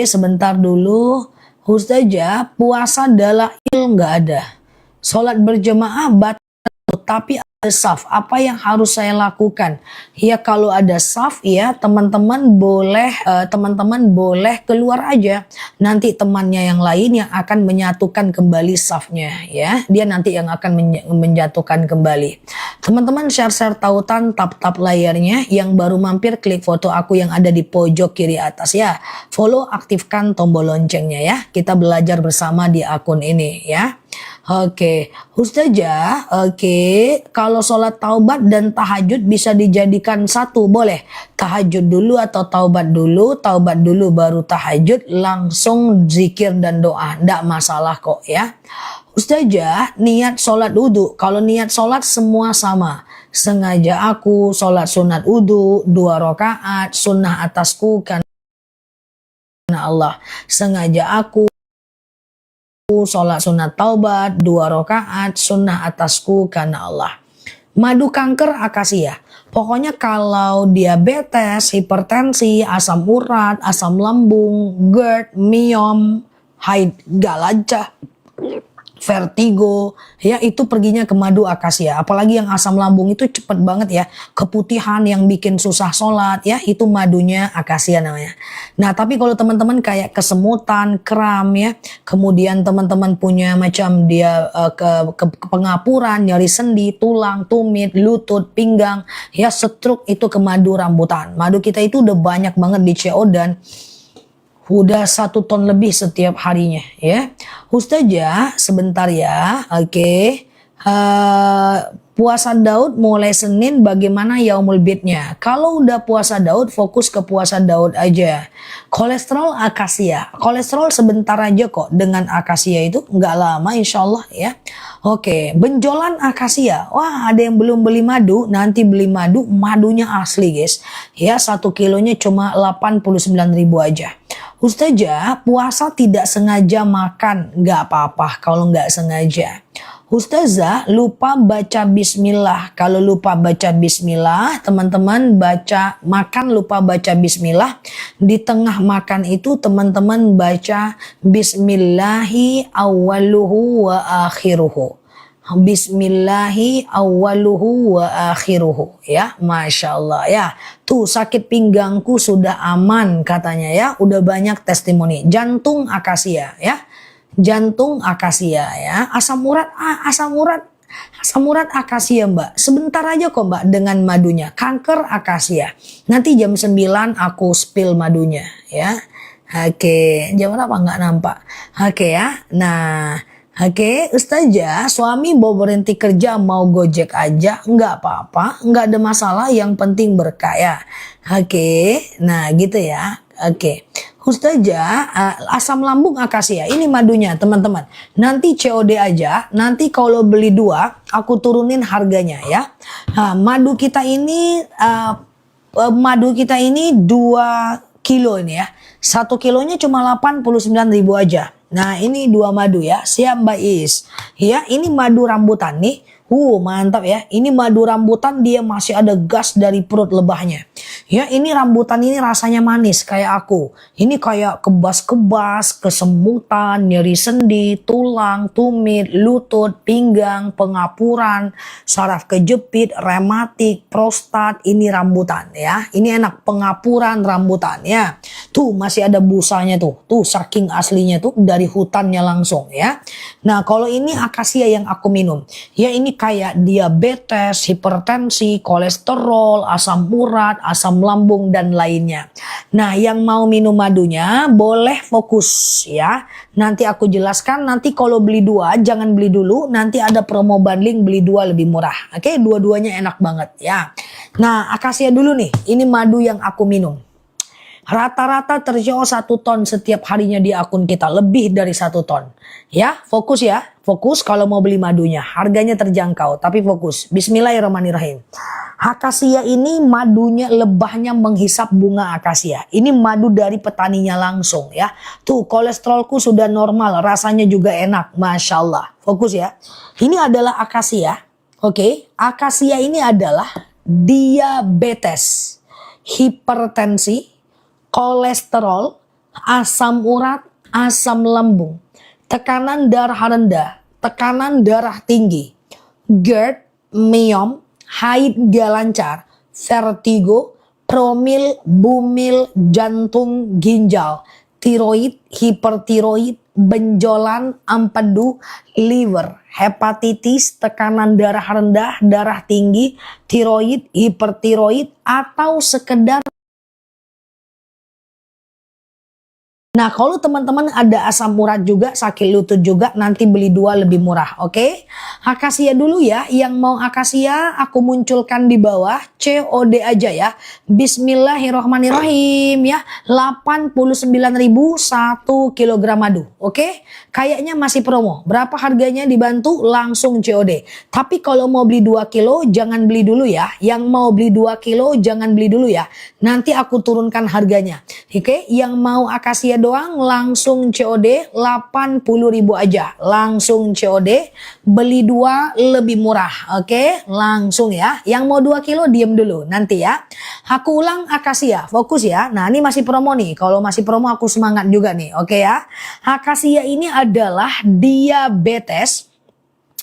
[SPEAKER 1] sebentar dulu. Ustazah, puasa dalail nggak ada. Sholat berjamaah batal, tapi ada saf. Apa yang harus saya lakukan? Ya kalau ada saf ya teman-teman boleh keluar aja. Nanti temannya yang lain yang akan menyatukan kembali safnya ya. Dia nanti yang akan menjatuhkan kembali. Teman-teman share tautan, tap layarnya. Yang baru mampir klik foto aku yang ada di pojok kiri atas ya. Follow, aktifkan tombol loncengnya ya. Kita belajar bersama di akun ini ya. Ustazah, kalau sholat taubat dan tahajud bisa dijadikan satu, boleh? Tahajud dulu atau taubat dulu baru tahajud, langsung zikir dan doa, ndak masalah kok ya. Ustazah, niat sholat wudhu, kalau niat sholat semua sama. Sengaja aku sholat sunat wudhu 2 rakaat, sunnah atasku karena Allah. Sengaja aku sholat sunat taubat 2 rakaat, sunnah atasku karena Allah. Madu kanker akasia. Pokoknya kalau diabetes, hipertensi, asam urat, asam lambung, GERD, myom, haid, galaja, vertigo, ya itu perginya ke madu akasia. Apalagi yang asam lambung itu cepet banget ya, keputihan yang bikin susah sholat ya, itu madunya akasia namanya. Nah tapi kalau teman-teman kayak kesemutan, kram ya, kemudian teman-teman punya macam dia ke pengapuran, nyeri sendi, tulang, tumit, lutut, pinggang, ya stroke, itu ke madu rambutan. Madu kita itu udah banyak banget di CO dan udah 1 ton lebih setiap harinya ya. Ustazah, sebentar ya. Puasa Daud mulai Senin, bagaimana Yaumul Bidnya? Kalau udah puasa Daud, fokus ke puasa Daud aja. Kolesterol akasia, kolesterol sebentar aja kok dengan akasia itu, nggak lama insya Allah ya. Benjolan akasia. Wah, ada yang belum beli madu, nanti beli madu, madunya asli guys. Ya 1 kilonya cuma 89.000 aja. Ustazah, puasa tidak sengaja makan, nggak apa-apa kalau nggak sengaja. Ustazah lupa baca bismillah. Kalau lupa baca bismillah, teman-teman makan lupa baca bismillah. Di tengah makan itu teman-teman baca bismillahi awwaluhu wa akhiruhu. Bismillahi awwaluhu wa akhiruhu, ya, Masya Allah, ya. Tuh, sakit pinggangku sudah aman katanya, ya. Udah banyak testimoni. Jantung akasia, ya. Jantung akasia, ya. Asam urat akasia, Mbak. Sebentar aja kok, Mbak, dengan madunya. Kanker akasia. Nanti jam 9 aku spill madunya, ya. Oke, jam berapa nggak nampak? Oke, ya. Nah, oke, Ustazah, suami mau berhenti kerja mau gojek aja, nggak apa-apa, nggak ada masalah, yang penting berkah, ya. Oke, nah gitu ya. Oke, Ustazah, asam lambung akasia, ini madunya teman-teman. Nanti COD aja, nanti kalau beli 2, aku turunin harganya, ya. Nah, madu kita ini 2 kilo ini, ya. 1 kilonya cuma 89.000 aja. Nah, ini 2 madu, ya. Siap Mbak Is. Ya, ini madu rambutan nih. Mantap, ya. Ini madu rambutan, dia masih ada gas dari perut lebahnya. Ya, ini rambutan ini rasanya manis kayak aku. Ini kayak kebas-kebas, kesemutan, nyeri sendi, tulang, tumit, lutut, pinggang, pengapuran, saraf kejepit, rematik, prostat. Ini rambutan, ya. Ini enak, pengapuran rambutan, ya. Tuh masih ada busanya tuh. Tuh saking aslinya tuh dari hutannya langsung, ya. Nah, kalau ini akasia yang aku minum. Ya, ini kayak diabetes, hipertensi, kolesterol, asam urat, asam lambung dan lainnya. Nah, yang mau minum madunya boleh fokus, ya. Nanti aku jelaskan, nanti kalau beli 2 jangan beli dulu, nanti ada promo bundling beli 2 lebih murah. Oke, dua-duanya enak banget, ya. Nah, akasia dulu nih. Ini madu yang aku minum. Rata-rata terjual 1 ton setiap harinya di akun kita, lebih dari 1 ton. Ya, fokus ya, fokus kalau mau beli madunya. Harganya terjangkau, tapi fokus. Bismillahirrahmanirrahim. Akasia ini madunya, lebahnya menghisap bunga akasia. Ini madu dari petaninya langsung, ya. Tuh, kolesterolku sudah normal, rasanya juga enak, Masya Allah. Fokus ya. Ini adalah akasia. Oke, akasia ini adalah diabetes, hipertensi, kolesterol, asam urat, asam lambung, tekanan darah rendah, tekanan darah tinggi, GERD, myom, haid gak lancar, vertigo, promil, bumil, jantung, ginjal, tiroid, hipertiroid, benjolan, empedu, liver, hepatitis, tekanan darah rendah, darah tinggi, tiroid, hipertiroid, atau sekedar. Nah, kalau teman-teman ada asam urat juga, sakit lutut juga, nanti beli 2 lebih murah, oke? Akasia dulu ya, yang mau akasia aku munculkan di bawah, COD aja ya. Bismillahirrohmanirrohim ya, 89.000 1 kilogram madu, oke? Kayaknya masih promo, berapa harganya dibantu langsung COD. Tapi kalau mau beli 2 kilo jangan beli dulu ya, yang mau beli 2 kilo jangan beli dulu ya. Nanti aku turunkan harganya, oke? Yang mau akasia doang langsung COD 80.000 aja, langsung COD, beli 2 lebih murah, oke? Langsung ya. Yang mau 2 kilo diem dulu nanti ya. Aku ulang akasia, fokus ya. Nah, ini masih promo nih, kalau masih promo aku semangat juga nih, oke ya. Akasia ini adalah diabetes,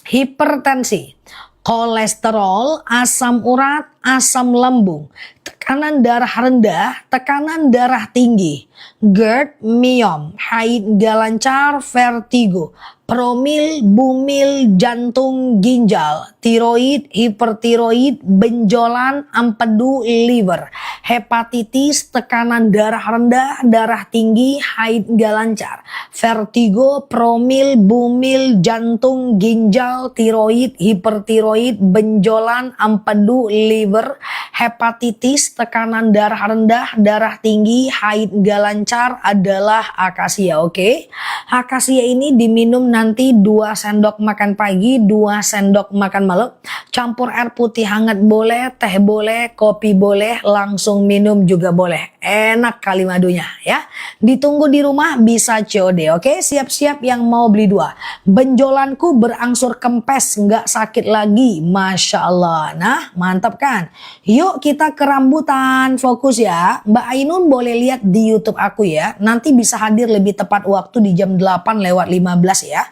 [SPEAKER 1] hipertensi, kolesterol, asam urat, asam lambung, tekanan darah rendah, tekanan darah tinggi, GERD, myom, haid gak lancar, vertigo, promil, bumil, jantung, ginjal, tiroid, hipertiroid, benjolan, empedu, liver, hepatitis, tekanan darah rendah, darah tinggi, haid gak lancar, vertigo, promil, bumil, jantung, ginjal, tiroid, hipertiroid, benjolan, empedu, liver, hepatitis, diabetes, tekanan darah rendah, darah tinggi, haid gak lancar adalah akasia, oke? Akasia ini diminum nanti 2 sendok makan pagi, 2 sendok makan malam. Campur air putih hangat boleh, teh boleh, kopi boleh, langsung minum juga boleh. Enak kali madunya ya. Ditunggu di rumah bisa COD, oke? Siap-siap yang mau beli 2. Benjolanku berangsur kempes, nggak sakit lagi, Masya Allah. Nah, mantap kan? Yuk kita ke rambutan, fokus ya. Mbak Ainun boleh lihat di YouTube aku ya. Nanti bisa hadir lebih tepat waktu di jam 8:15 ya.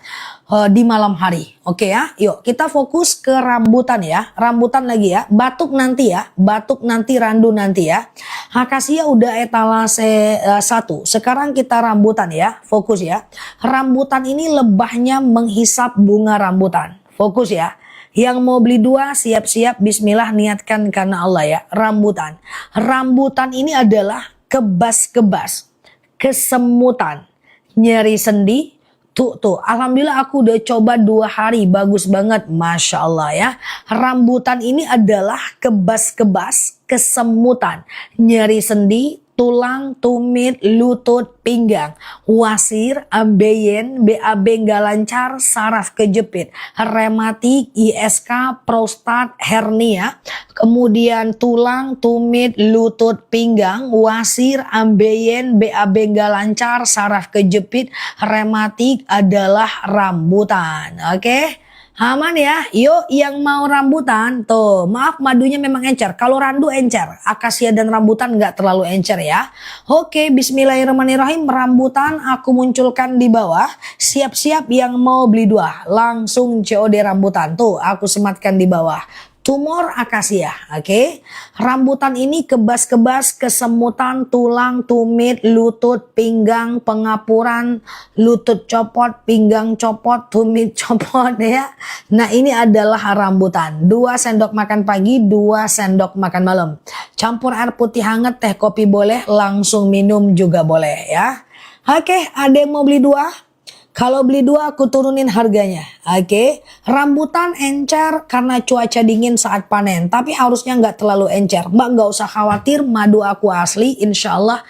[SPEAKER 1] Di malam hari. Oke ya. Yuk kita fokus ke rambutan ya. Rambutan lagi ya. Batuk nanti ya. Batuk nanti, randu nanti ya. Akasia udah etalase 1. Sekarang kita rambutan ya. Fokus ya. Rambutan ini lebahnya menghisap bunga rambutan. Fokus ya. Yang mau beli 2 siap-siap, bismillah, niatkan karena Allah ya. Rambutan. Rambutan ini adalah kebas-kebas, kesemutan, nyeri sendi. Tuh, alhamdulillah aku udah coba 2 hari, bagus banget, Masya Allah ya. Rambutan ini adalah kebas-kebas, kesemutan, nyeri sendi, tulang, tumit, lutut, pinggang, wasir, ambeien, BAB nggak lancar, saraf kejepit, rematik, ISK, prostat, hernia, kemudian tulang, tumit, lutut, pinggang, wasir, ambeien, BAB nggak lancar, saraf kejepit, rematik adalah rambutan. Oke? Aman ya, yuk yang mau rambutan, tuh maaf madunya memang encer, kalau randu encer, akasia dan rambutan nggak terlalu encer ya. Oke, bismillahirrahmanirrahim, rambutan aku munculkan di bawah, siap-siap yang mau beli 2, langsung COD rambutan, tuh aku sematkan di bawah. Tumor akasia, oke. Rambutan ini kebas-kebas, kesemutan, tulang, tumit, lutut, pinggang, pengapuran, lutut copot, pinggang copot, tumit copot ya. Nah ini adalah rambutan. 2 sendok makan pagi, 2 sendok makan malam. Campur air putih hangat, teh kopi boleh, langsung minum juga boleh ya. Oke, ada yang mau beli 2? Kalau beli 2 aku turunin harganya. Oke. Rambutan encer karena cuaca dingin saat panen. Tapi harusnya nggak terlalu encer. Mbak nggak usah khawatir, madu aku asli. Insya Allah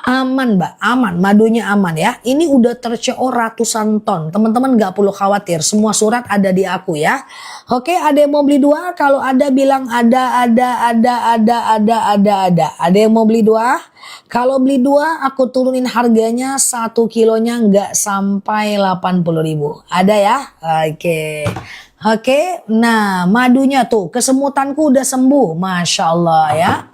[SPEAKER 1] aman Mbak. Aman. Madunya aman ya. Ini udah terCO ratusan ton. Teman-teman nggak perlu khawatir. Semua surat ada di aku ya. Oke, ada yang mau beli 2? Kalau ada bilang ada. Ada yang mau beli 2? Kalau beli 2 aku turunin harganya 1 kilonya nggak sampai 80.000. Ada ya? Oke. Nah madunya tuh kesemutanku udah sembuh. Masya Allah ya.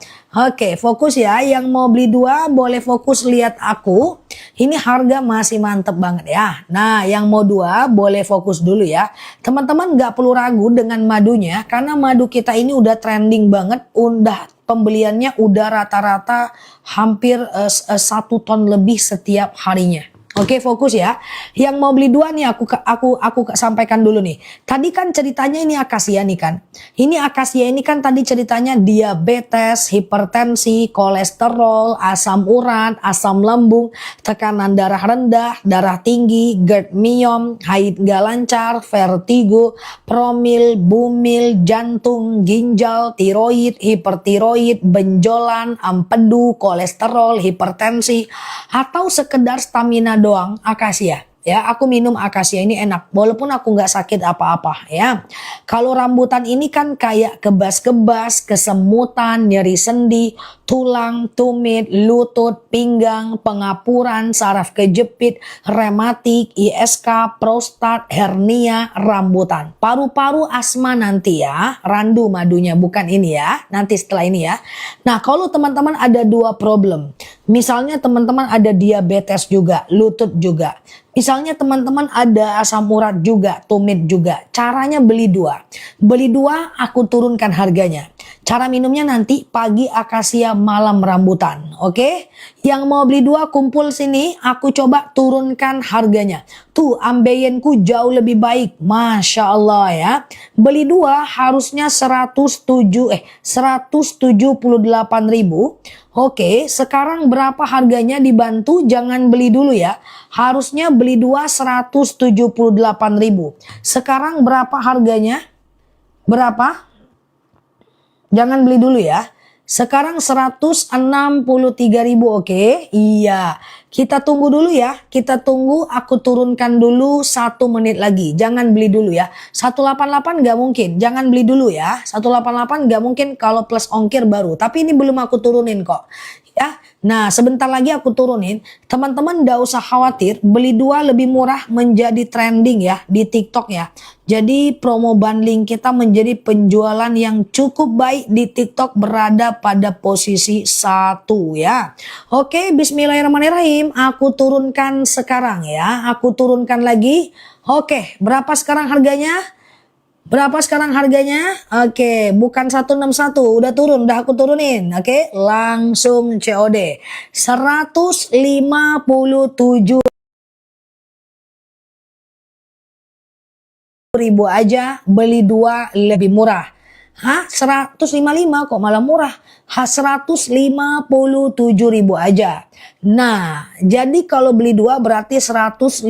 [SPEAKER 1] Oke, fokus ya. Yang mau beli 2 boleh fokus lihat aku. Ini harga masih mantep banget ya. Nah yang mau 2 boleh fokus dulu ya. Teman-teman nggak perlu ragu dengan madunya. Karena madu kita ini udah trending banget. Pembeliannya udah rata-rata hampir 1 ton lebih setiap harinya. Oke, fokus ya. Yang mau beli 2 nih aku sampaikan dulu nih. Tadi kan ceritanya ini akasia nih kan. Ini akasia ini kan tadi ceritanya diabetes, hipertensi, kolesterol, asam urat, asam lambung, tekanan darah rendah, darah tinggi, GERD myom, haid gak lancar, vertigo, promil, bumil, jantung, ginjal, tiroid, hipertiroid, benjolan, empedu, kolesterol, hipertensi, atau sekedar stamina doang, akasia ya. Aku minum akasia ini enak walaupun aku nggak sakit apa-apa ya. Kalau rambutan ini kan kayak kebas-kebas, kesemutan, nyeri sendi, tulang, tumit, lutut, pinggang, pengapuran, saraf kejepit, rematik, ISK, prostat, hernia, rambutan, paru-paru, asma nanti ya. Randu madunya, bukan ini ya, nanti setelah ini ya. Nah kalau teman-teman ada 2 problem, misalnya teman-teman ada diabetes juga, lutut juga, misalnya teman-teman ada asam urat juga, tumit juga, caranya beli 2. Beli 2 aku turunkan harganya. Cara minumnya nanti pagi akasia, malam rambutan. Oke? Yang mau beli 2 kumpul sini, aku coba turunkan harganya. Tuh ambeienku jauh lebih baik. Masya Allah ya. Beli 2 harusnya 178.000. Oke, sekarang berapa harganya dibantu? Jangan beli dulu ya. Harusnya beli 2 178.000. Sekarang berapa harganya? Berapa? Jangan beli dulu ya. Sekarang 163.000, oke? Iya. Kita tunggu dulu ya. Kita tunggu, aku turunkan dulu 1 menit lagi. Jangan beli dulu ya. 188 nggak mungkin. Jangan beli dulu ya. 188 nggak mungkin kalau plus ongkir baru. Tapi ini belum aku turunin kok. Ya. Nah, sebentar lagi aku turunin. Teman-teman nggak usah khawatir. Beli 2 lebih murah menjadi trending ya di TikTok ya. Jadi promo bundling kita menjadi penjualan yang cukup baik di TikTok, berada pada posisi 1 ya. Oke, bismillahirrahmanirrahim. Aku turunkan sekarang ya. Aku turunkan lagi. Oke, berapa sekarang harganya? Berapa sekarang harganya? Oke, bukan 161, udah turun, udah aku turunin. Oke, langsung COD. 157.000 aja, beli 2 lebih murah. Hah? 155 kok malah murah. 157.000 aja. Nah, jadi kalau beli 2 berarti 76.000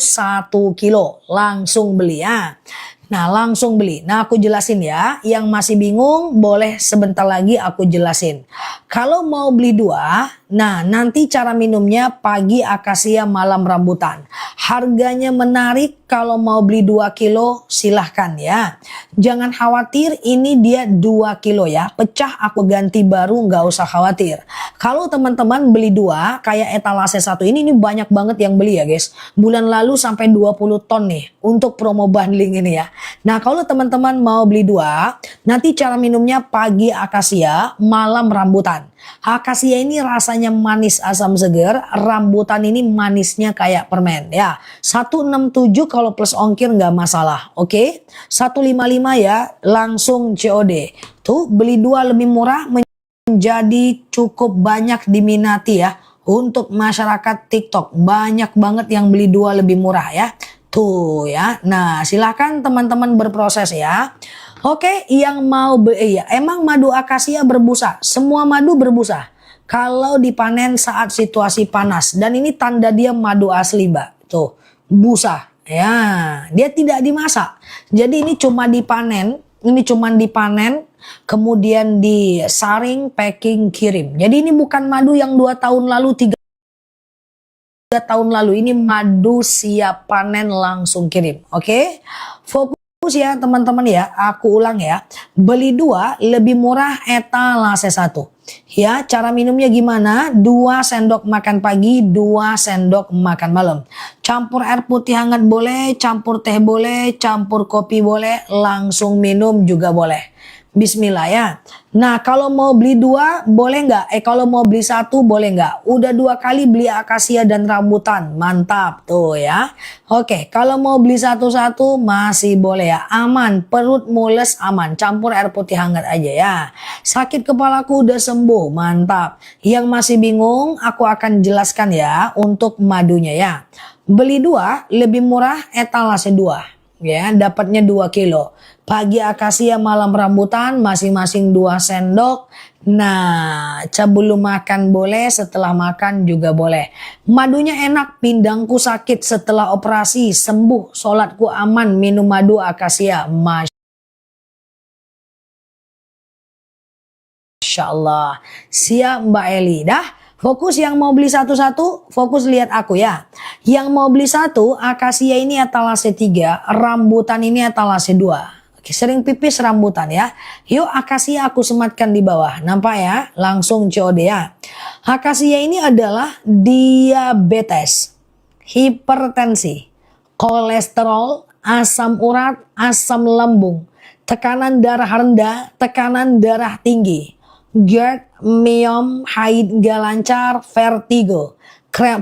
[SPEAKER 1] 1 kilo. Langsung beli ya. Nah, langsung beli. Nah, aku jelasin ya. Yang masih bingung boleh sebentar lagi aku jelasin. Kalau mau beli 2, nah nanti cara minumnya pagi akasia, malam rambutan. Harganya menarik, kalau mau beli 2 kilo silahkan ya. Jangan khawatir, ini dia 2 kilo ya. Pecah aku ganti baru, nggak usah khawatir. Kalau teman-teman beli 2 kayak etalase 1 ini banyak banget yang beli ya guys. Bulan lalu sampai 20 ton nih untuk promo bundling ini ya. Nah, kalau teman-teman mau beli 2, nanti cara minumnya pagi akasia, malam rambutan. Akasia ini rasanya manis asam seger, rambutan ini manisnya kayak permen ya. 167 kalau plus ongkir nggak masalah, oke? 155 ya, langsung COD. Tuh, beli 2 lebih murah menjadi cukup banyak diminati ya. Untuk masyarakat TikTok banyak banget yang beli 2 lebih murah ya. Tuh ya. Nah, silakan teman-teman berproses ya. Oke, yang mau ya, emang madu akasia berbusa. Semua madu berbusa kalau dipanen saat situasi panas, dan ini tanda dia madu asli, Mbak. Tuh, busa. Ya, dia tidak dimasak. Jadi ini cuma dipanen, kemudian disaring, packing, kirim. Jadi ini bukan madu yang 2 tahun lalu, 3 tahun lalu. Ini madu siap panen langsung kirim. Oke, fokus ya teman-teman ya. Aku ulang ya, beli 2 lebih murah etalase 1 ya. Cara minumnya gimana? 2 sendok makan pagi, 2 sendok makan malam. Campur air putih hangat boleh, campur teh boleh, campur kopi boleh, langsung minum juga boleh. Bismillah ya. Nah, kalau mau beli 2 boleh nggak? Kalau mau beli 1 boleh nggak? Udah 2 kali beli akasia dan rambutan, mantap tuh ya. Oke, kalau mau beli 1-1 masih boleh ya, aman. Perut mules aman, campur air putih hangat aja ya. Sakit kepalaku udah sembuh, mantap. Yang masih bingung aku akan jelaskan ya untuk madunya ya. Beli 2 lebih murah etalase 2 ya, dapatnya 2 kilo. Pagi akasia, malam rambutan, masing-masing 2 sendok. Nah, sebelum makan boleh, setelah makan juga boleh. Madunya enak, pindangku sakit setelah operasi, sembuh, sholatku aman, minum madu akasia. Masya Allah. Siap Mbak Eli, dah. Fokus yang mau beli 1-1, fokus lihat aku ya. Yang mau beli 1, akasia ini etalase 3, rambutan ini etalase 2. Oke, sering pipis rambutan ya. Yuk akasia aku sematkan di bawah. Nampak ya? Langsung COD ya. Akasia ini adalah diabetes, hipertensi, kolesterol, asam urat, asam lambung, tekanan darah rendah, tekanan darah tinggi, GERD, myom, haid gak lancar, vertigo,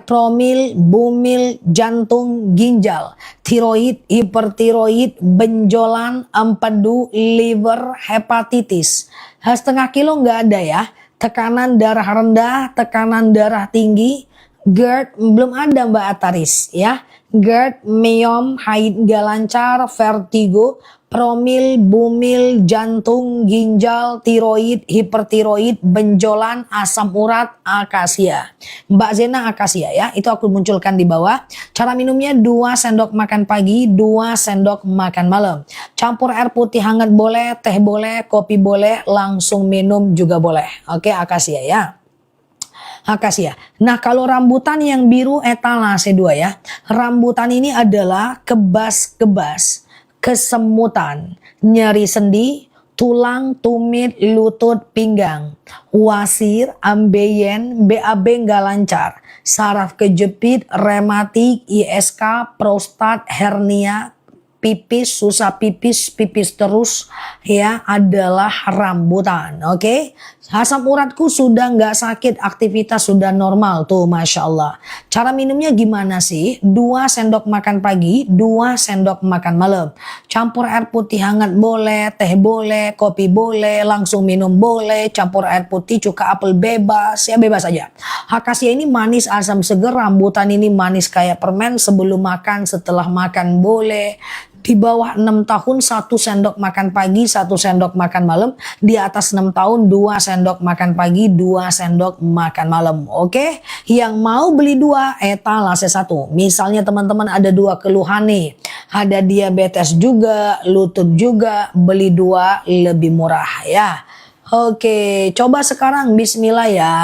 [SPEAKER 1] promil, bumil, jantung, ginjal, tiroid, hipertiroid, benjolan, empedu, liver, hepatitis. 1,5 kilo nggak ada ya. Tekanan darah rendah, tekanan darah tinggi, GERD belum ada Mbak Ataris ya. GERD, myom, haid gak lancar, vertigo, promil, bumil, jantung, ginjal, tiroid, hipertiroid, benjolan, asam urat, akasia. Mbak Zena akasia ya, itu aku munculkan di bawah. Cara minumnya 2 sendok makan pagi, 2 sendok makan malam. Campur air putih hangat boleh, teh boleh, kopi boleh, langsung minum juga boleh. Oke, akasia ya. Akasia. Nah, kalau rambutan yang biru etalase 2 ya. Rambutan ini adalah kebas-kebas, kesemutan, nyeri sendi, tulang, tumit, lutut, pinggang, wasir, ambeien, BAB nggak lancar, saraf kejepit, rematik, ISK, prostat, hernia, pipis, susah pipis, pipis terus ya, adalah rambutan. Oke, asam uratku sudah nggak sakit, aktivitas sudah normal tuh, Masya Allah. Cara minumnya gimana sih? 2 sendok makan pagi, 2 sendok makan malam. Campur air putih hangat boleh, teh boleh, kopi boleh, langsung minum boleh, campur air putih, cuka apel bebas, ya bebas aja. Akasia ini manis, asam seger, rambutan ini manis kayak permen, sebelum makan, setelah makan boleh. Di bawah 6 tahun 1 sendok makan pagi, 1 sendok makan malam. Di atas 6 tahun 2 sendok makan pagi, 2 sendok makan malam. Oke, yang mau beli 2 etalase 1. Misalnya teman-teman ada 2 keluhan nih, ada diabetes juga, lutut juga, beli 2 lebih murah ya. Oke, coba sekarang bismillah ya.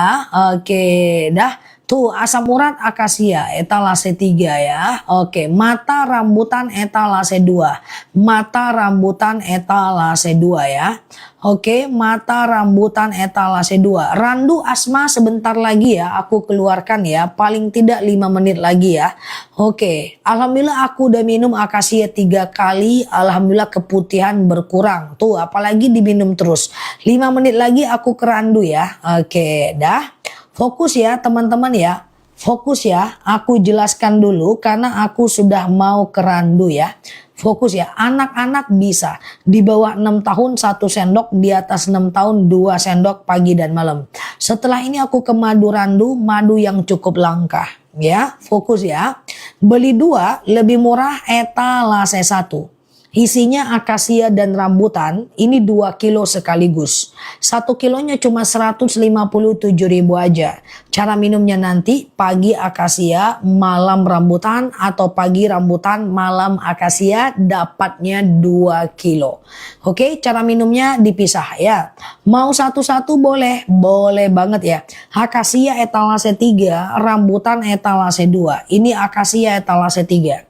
[SPEAKER 1] Oke, dah. Tuh asam urat akasia etalase 3 ya. Oke, mata rambutan etalase 2. Mata rambutan etalase 2 ya. Oke, mata rambutan etalase 2. Randu asma sebentar lagi ya, aku keluarkan ya, paling tidak 5 menit lagi ya. Oke, alhamdulillah aku udah minum akasia 3 kali, alhamdulillah keputihan berkurang. Tuh, apalagi diminum terus. 5 menit lagi aku ke randu ya. Oke, dah. Fokus ya teman-teman ya. Fokus ya. Aku jelaskan dulu karena aku sudah mau ke randu ya. Fokus ya. Anak-anak bisa. Di bawah 6 tahun 1 sendok. Di atas 6 tahun 2 sendok pagi dan malam. Setelah ini aku ke madu randu. Madu yang cukup langka. Ya. Fokus ya. Beli 2 lebih murah etalase 1. Isinya akasia dan rambutan, ini 2 kilo sekaligus. 1 kilonya cuma 157.000 aja. Cara minumnya nanti pagi akasia, malam rambutan, atau pagi rambutan, malam akasia, dapatnya 2 kilo. Oke, cara minumnya dipisah ya. Mau satu-satu boleh, boleh banget ya. Akasia etalase 3, rambutan etalase 2. Ini akasia etalase 3.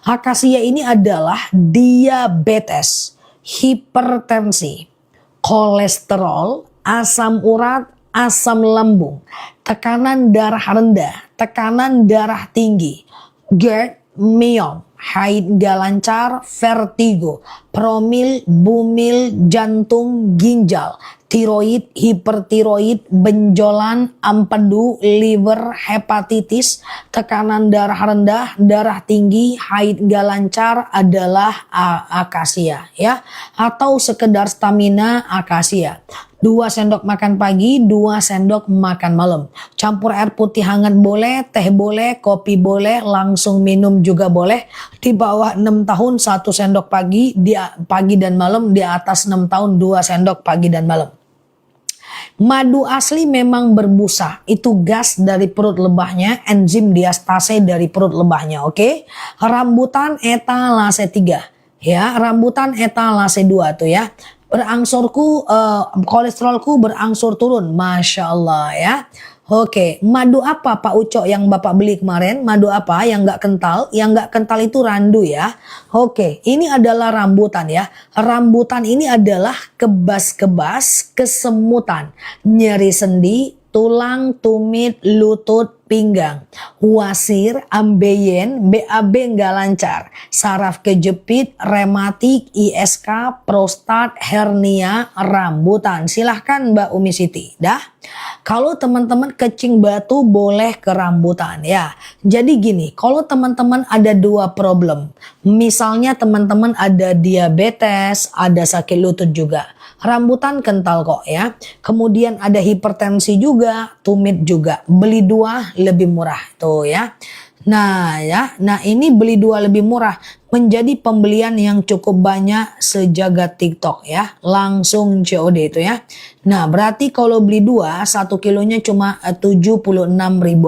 [SPEAKER 1] Akasia ini adalah diabetes, hipertensi, kolesterol, asam urat, asam lambung, tekanan darah rendah, tekanan darah tinggi, GERD, myom, haid gak lancar, vertigo, promil, bumil, jantung, ginjal, tiroid, hipertiroid, benjolan, empedu, liver, hepatitis, tekanan darah rendah, darah tinggi, haid gak lancar adalah akasia ya, atau sekedar stamina akasia. 2 sendok makan pagi, 2 sendok makan malam. Campur air putih hangat boleh, teh boleh, kopi boleh, langsung minum juga boleh. Di bawah 6 tahun 1 sendok pagi, pagi dan malam. Di atas 6 tahun 2 sendok pagi dan malam. Madu asli memang berbusa, itu gas dari perut lebahnya, enzim diastase dari perut lebahnya, oke? Rambutan etalase 3, ya, rambutan etalase 2 tuh ya. Berangsurku, kolesterolku berangsur turun, Masya Allah ya. Oke, madu apa Pak Ucok yang Bapak beli kemarin? Madu apa yang nggak kental? Yang nggak kental itu randu ya. Oke, ini adalah rambutan ya. Rambutan ini adalah kebas-kebas, kesemutan, nyeri sendi, tulang, tumit, lutut, pinggang, wasir, ambeien, BAB nggak lancar, saraf kejepit, rematik, ISK, prostat, hernia, rambutan. Silahkan Mbak Umi Siti. Dah. Kalau teman-teman kecing batu boleh ke rambutan ya. Jadi gini, kalau teman-teman ada 2 problem. Misalnya teman-teman ada diabetes, ada sakit lutut juga. Rambutan kental kok ya. Kemudian ada hipertensi juga, tumit juga. Beli 2 lebih murah tuh ya. Nah ya, nah ini beli dua lebih murah menjadi pembelian yang cukup banyak sejagat TikTok ya, langsung COD itu ya. Nah berarti kalau beli dua 1 kilonya cuma 76.000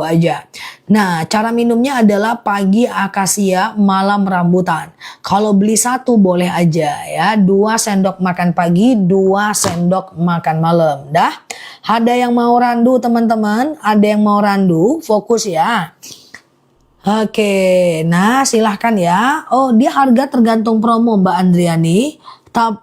[SPEAKER 1] aja. Nah cara minumnya adalah pagi akasia, malam rambutan. Kalau beli satu boleh aja ya, 2 sendok makan pagi, 2 sendok makan malam. Dah, ada yang mau randu teman-teman? Ada yang mau randu? Fokus ya. Oke, nah silahkan ya. Oh, dia harga tergantung promo Mbak Andriani.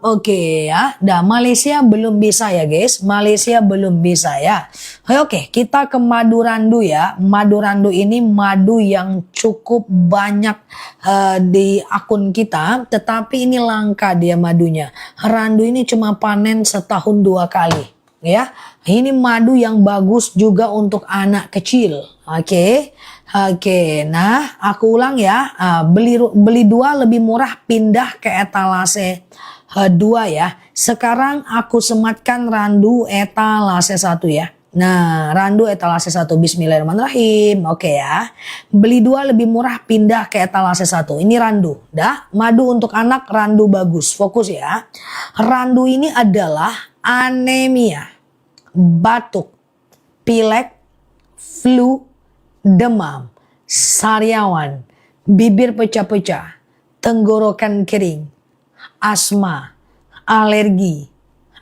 [SPEAKER 1] Oke ya. Dah, Malaysia belum bisa ya guys. Malaysia belum bisa ya. Oke, kita ke madu randu ya. Madu randu ini madu yang cukup banyak di akun kita. Tetapi ini langka dia madunya. Randu ini cuma panen setahun 2 kali. Ya, ini madu yang bagus juga untuk anak kecil. Oke, nah aku ulang ya, beli 2 lebih murah, pindah ke etalase 2 ya. Sekarang aku sematkan randu etalase 1 ya. Nah, randu etalase 1, bismillahirrahmanirrahim. Oke ya, beli 2 lebih murah, pindah ke etalase 1. Ini randu, dah. Madu untuk anak, randu bagus, fokus ya. Randu ini adalah anemia, batuk, pilek, flu, demam, sariawan, bibir pecah-pecah, tenggorokan kering, asma, alergi,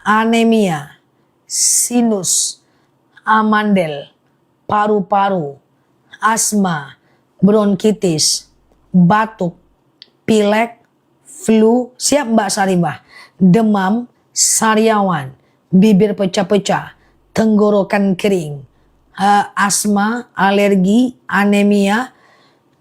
[SPEAKER 1] anemia, sinus, amandel, paru-paru, asma, bronkitis, batuk, pilek, flu, siap Mbak Saribah, demam, sariawan, bibir pecah-pecah, tenggorokan kering, asma, alergi, anemia,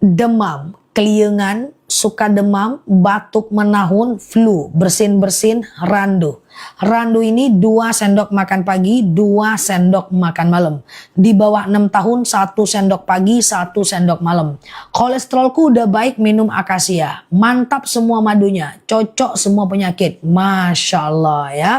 [SPEAKER 1] demam, keliengan, suka demam, batuk menahun, flu, bersin-bersin, randu. Randu ini 2 sendok makan pagi, 2 sendok makan malam. Di bawah 6 tahun 1 sendok pagi, 1 sendok malam. Kolesterolku udah baik minum akasia. Mantap semua madunya, cocok semua penyakit. Masya Allah ya.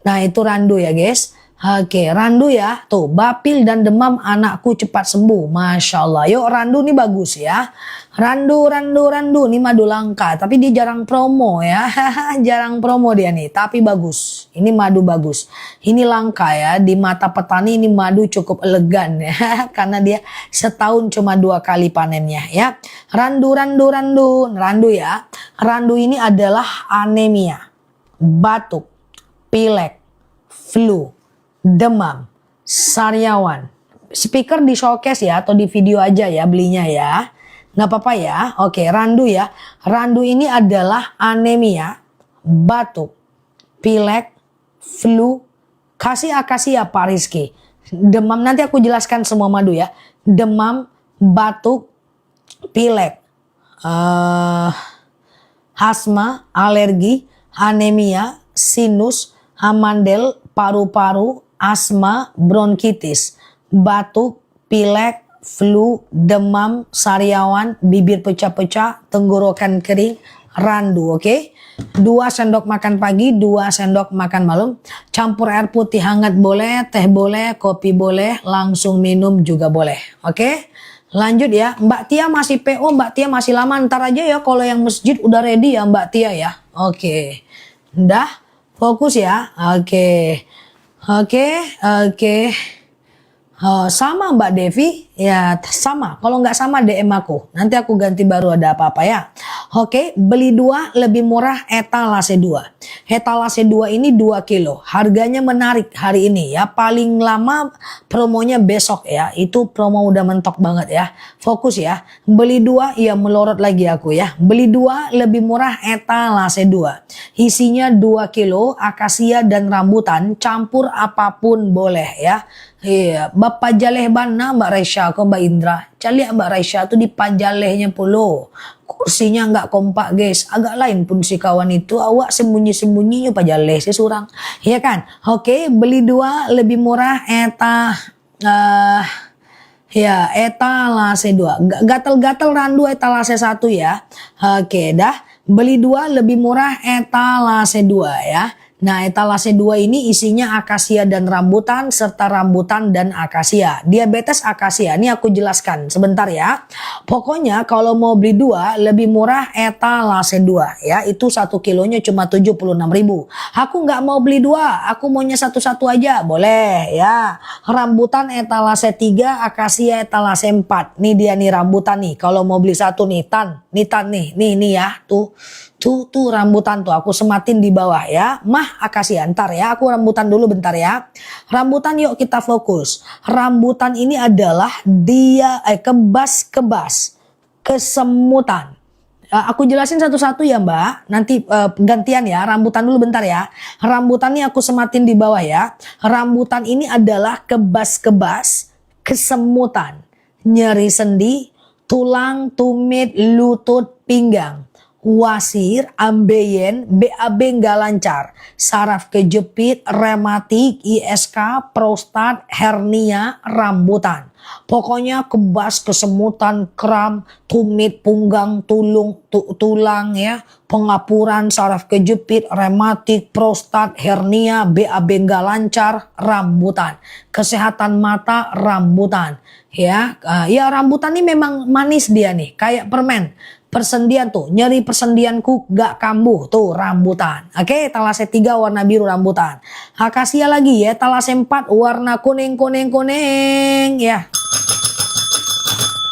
[SPEAKER 1] Nah itu randu ya guys. Oke, randu ya. Tuh, bapil dan demam anakku cepat sembuh. Masya Allah. Yuk, randu nih bagus ya. Randu. Ini madu langka. Tapi dia jarang promo ya. Jarang promo dia nih. Tapi bagus. Ini madu bagus. Ini langka ya. Di mata petani ini madu cukup elegan ya. Karena dia setahun cuma 2 kali panennya ya. Randu ya. Randu ini adalah anemia, batuk, pilek, flu, demam, sariawan. Speaker di showcase ya atau di video aja ya belinya ya. Nggak apa-apa ya. Oke, randu ya. Randu ini adalah anemia, batuk, pilek, flu, kasih akasia Pak Rizky. Demam, nanti aku jelaskan semua madu ya. Demam, batuk, pilek, asma, alergi, anemia, sinus, amandel, paru-paru, asma, bronkitis, batuk, pilek, flu, demam, sariawan, bibir pecah-pecah, tenggorokan kering, randu, oke? 2 sendok makan pagi, 2 sendok makan malam. Campur air putih hangat boleh, teh boleh, kopi boleh, langsung minum juga boleh, oke? Lanjut ya, Mbak Tia masih PO, Mbak Tia masih lama, ntar aja ya kalau yang masjid udah ready ya Mbak Tia ya, oke? Udah, fokus ya, oke. Sama Mbak Devi ya, sama. Kalau nggak sama DM aku, nanti aku ganti baru ada apa-apa ya. Oke, beli 2 lebih murah etalase 2. Etalase 2 ini 2 kilo. Harganya menarik hari ini ya. Paling lama promonya besok ya. Itu promo udah mentok banget ya. Fokus ya. Beli 2 ya, melorot lagi aku ya. Beli 2 lebih murah etalase 2. Isinya 2 kilo akasia dan rambutan, campur apapun boleh ya. Iya, Bapak Jaleh Bana Mbak Raisya kok Mbak Indra. Cali Mbak Raisya tuh di pajalehnya puluh. Kursinya nggak kompak guys. Agak lain pun si kawan itu. Awak sembunyi-sembunyinya pajaleh si surang. Iya kan? Oke, beli 2 lebih murah ya etalase 2. Gatel-gatel randu etalase 1 ya. Oke, dah. Beli 2 lebih murah etalase 2 ya. Nah, etalase 2 ini isinya akasia dan rambutan serta rambutan dan akasia. Diabetes akasia, ini aku jelaskan sebentar ya. Pokoknya kalau mau beli 2 lebih murah etalase 2 ya. Itu 1 kilonya cuma 76.000. Aku nggak mau beli 2, aku maunya satu-satu aja. Boleh ya. Rambutan etalase 3, akasia etalase 4. Nih dia nih rambutan nih. Kalau mau beli satu nih tan nih. Nih ya tuh. Tuh rambutan tuh aku sematin di bawah ya. Mah akasia ntar ya. Aku rambutan dulu bentar ya. Rambutan yuk kita fokus. Rambutan ini adalah dia kebas kesemutan. Aku jelasin satu-satu ya Mbak. Nanti gantian ya. Rambutan dulu bentar ya. Rambutan ini aku sematin di bawah ya. Rambutan ini adalah kebas kesemutan, nyeri sendi, tulang, tumit, lutut, pinggang, wasir, ambeien, BAB nggak lancar, saraf kejepit, rematik, ISK, prostat, hernia, rambutan. Pokoknya kebas, kesemutan, kram, tumit, punggang, tulang ya, pengapuran, saraf kejepit, rematik, prostat, hernia, BAB nggak lancar, rambutan. Kesehatan mata, rambutan. Ya, ya rambutan ini memang manis dia nih, kayak permen. Persendian tuh, nyeri persendianku gak kambuh tuh rambutan. Oke, etalase 3 warna biru rambutan. Akasia lagi ya, etalase 4 warna kuning ya.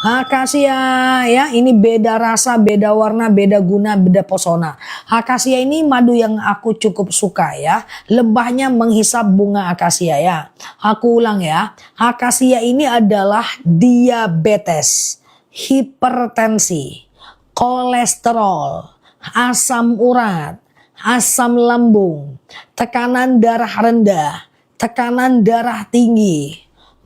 [SPEAKER 1] Akasia ya, ini beda rasa, beda warna, beda guna, beda pesona. Akasia ini madu yang aku cukup suka ya. Lebahnya menghisap bunga akasia ya. Aku ulang ya. Akasia ini adalah diabetes, hipertensi, kolesterol, asam urat, asam lambung, tekanan darah rendah, tekanan darah tinggi,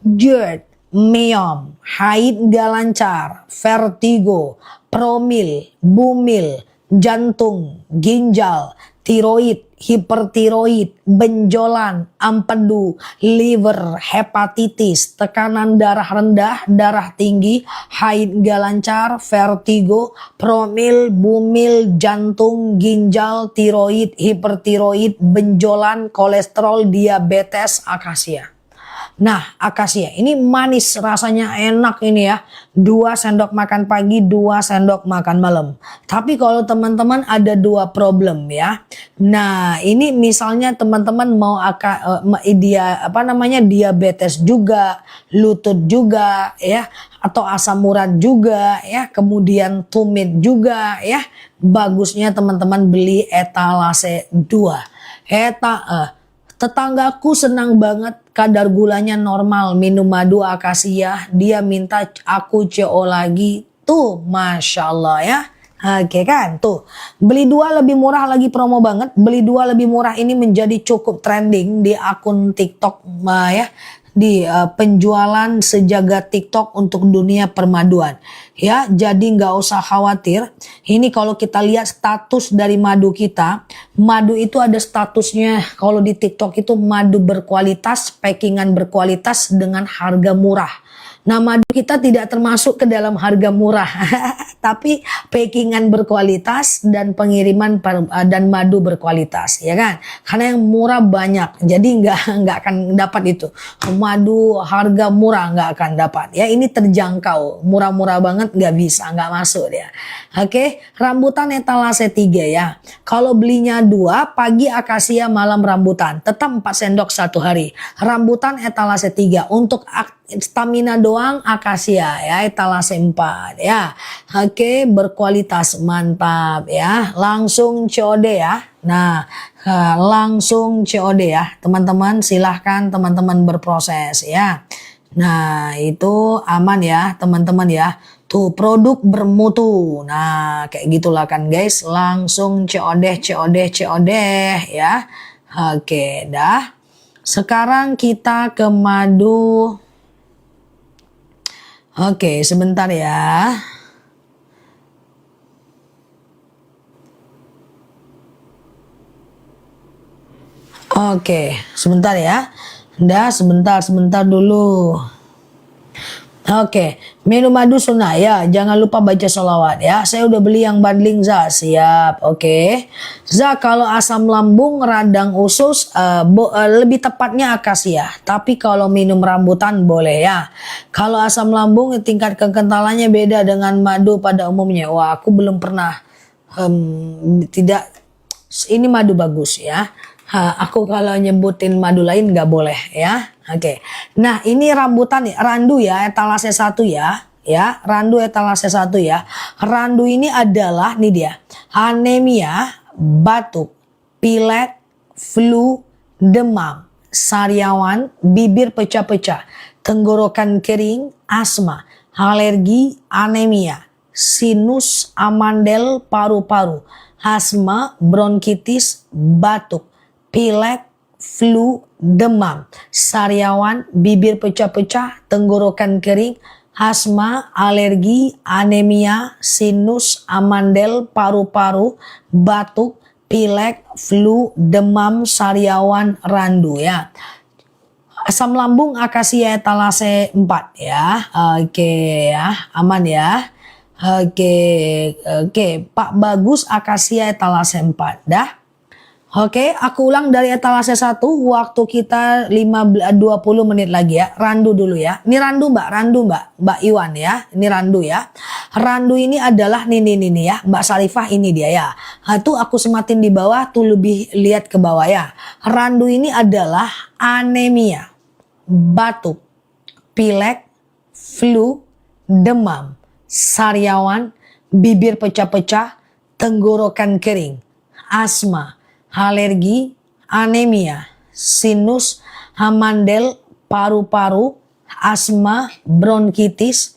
[SPEAKER 1] GERD, meom, haid gak lancar, vertigo, promil, bumil, jantung, ginjal, tiroid, hipertiroid, benjolan, empedu, liver, hepatitis, tekanan darah rendah, darah tinggi, haid gak lancar, vertigo, promil, bumil, jantung, ginjal, tiroid, hipertiroid, benjolan, kolesterol, diabetes, akasia. Nah, akasia ini manis, rasanya enak ini ya. 2 sendok makan pagi, 2 sendok makan malam. Tapi kalau teman-teman ada 2 problem ya. Nah, ini misalnya teman-teman mau diabetes juga, lutut juga ya, atau asam urat juga ya, kemudian tumit juga ya. Bagusnya teman-teman beli etalase 2. Tetanggaku senang banget kadar gulanya normal minum madu akasia. Dia minta aku CO lagi. Tuh Masya Allah ya. Oke kan tuh. Beli 2 lebih murah lagi promo banget. Beli 2 lebih murah ini menjadi cukup trending di akun TikTok ya. Di penjualan sejagat TikTok untuk dunia permaduan ya. Jadi nggak usah khawatir. Ini kalau kita lihat status dari madu kita, madu itu ada statusnya kalau di TikTok itu madu berkualitas, packingan berkualitas dengan harga murah. Nah, madu kita tidak termasuk ke dalam harga murah, tapi packingan berkualitas dan pengiriman dan madu berkualitas, ya kan? Karena yang murah banyak, jadi nggak akan dapat itu. Madu harga murah nggak akan dapat. Ya, ini terjangkau, murah-murah banget nggak bisa, nggak masuk dia. Oke, rambutan etalase 3 ya. Kalau belinya 2, pagi akasia, malam rambutan, tetap 4 sendok 1 hari. Rambutan etalase 3 untuk stamina doang akasia ya, etalase 4 ya. Oke, berkualitas mantap ya. Langsung COD ya. Nah, langsung COD ya. Teman-teman silahkan teman-teman berproses ya. Nah, itu aman ya teman-teman ya. Tuh produk bermutu. Nah, kayak gitulah kan guys. Langsung COD ya. Oke, dah. Sekarang kita ke madu. Oke, sebentar ya. Oke, sebentar ya. Sebentar dulu. Oke, minum madu sunnah ya. Jangan lupa baca sholawat ya. Saya udah beli yang bundling Za. Siap. Oke. Za, kalau asam lambung, radang usus, lebih tepatnya akasia. Tapi kalau minum rambutan boleh ya. Kalau asam lambung tingkat kekentalannya beda dengan madu pada umumnya. Wah, aku belum pernah. Tidak. Ini madu bagus ya. Aku kalau nyebutin madu lain nggak boleh ya. Oke. Nah, ini rambutan nih, randu ya, etalase 1 ya. Ya, randu etalase 1 ya. Randu ini adalah nih dia. Anemia, batuk, pilek, flu, demam, sariawan, bibir pecah-pecah, tenggorokan kering, asma, alergi, anemia, sinus, amandel, paru-paru, asma, bronkitis, batuk, pilek, flu, demam, sariawan, bibir pecah-pecah, tenggorokan kering, asma, alergi, anemia, sinus, amandel, paru-paru, batuk, pilek, flu, demam, sariawan, randu ya. Asam lambung akasia etalase 4 ya. Oke ya, aman ya. Oke, Pak Bagus akasia etalase 4 dah. Oke, aku ulang dari etalase 1, waktu kita 20 menit lagi ya. Randu dulu ya. Ini randu Mbak Iwan ya. Ini randu ya. Randu ini adalah nih ya. Mbak Sarifah ini dia ya. Nah, tuh aku sematin di bawah tuh lebih lihat ke bawah ya. Randu ini adalah anemia, batuk, pilek, flu, demam, sariawan, bibir pecah-pecah, tenggorokan kering, asma, alergi, anemia, sinus, amandel, paru-paru, asma, bronkitis,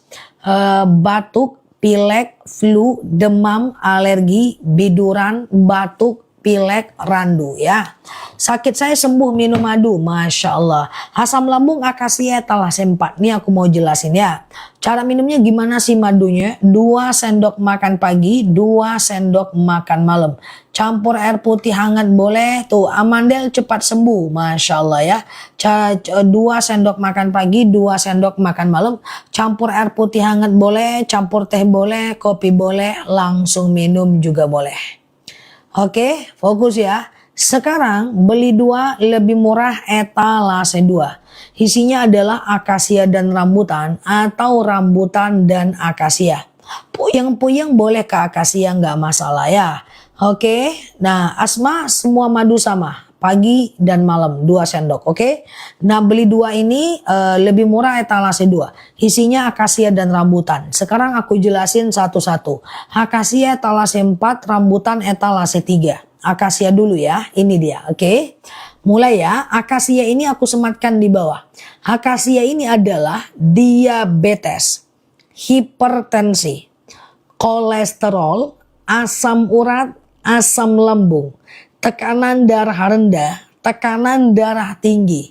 [SPEAKER 1] batuk, pilek, flu, demam, alergi, biduran, batuk, pilek, randu ya. Sakit saya sembuh minum madu, Masya Allah. Asam lambung akasia etalase 4. Ini aku mau jelasin ya. Cara minumnya gimana sih madunya? 2 sendok makan pagi, 2 sendok makan malam. Campur air putih hangat boleh. Tuh amandel cepat sembuh, Masya Allah ya. 2 sendok makan pagi, 2 sendok makan malam. Campur air putih hangat boleh, campur teh boleh, kopi boleh, langsung minum juga boleh. Oke, fokus ya. Sekarang beli 2 lebih murah etalase 2. Isinya adalah akasia dan rambutan atau rambutan dan akasia. Puyeng-puyeng boleh ke akasia nggak masalah ya. Oke, nah asma semua madu sama. Pagi dan malam 2 sendok, oke. Nah beli 2 ini lebih murah etalase 2. Isinya akasia dan rambutan. Sekarang aku jelasin satu-satu. Akasia etalase 4, rambutan etalase 3. Akasia dulu ya, ini dia, oke. Mulai ya, akasia ini aku sematkan di bawah. Akasia ini adalah diabetes, hipertensi, kolesterol, asam urat, asam lambung, tekanan darah rendah, tekanan darah tinggi,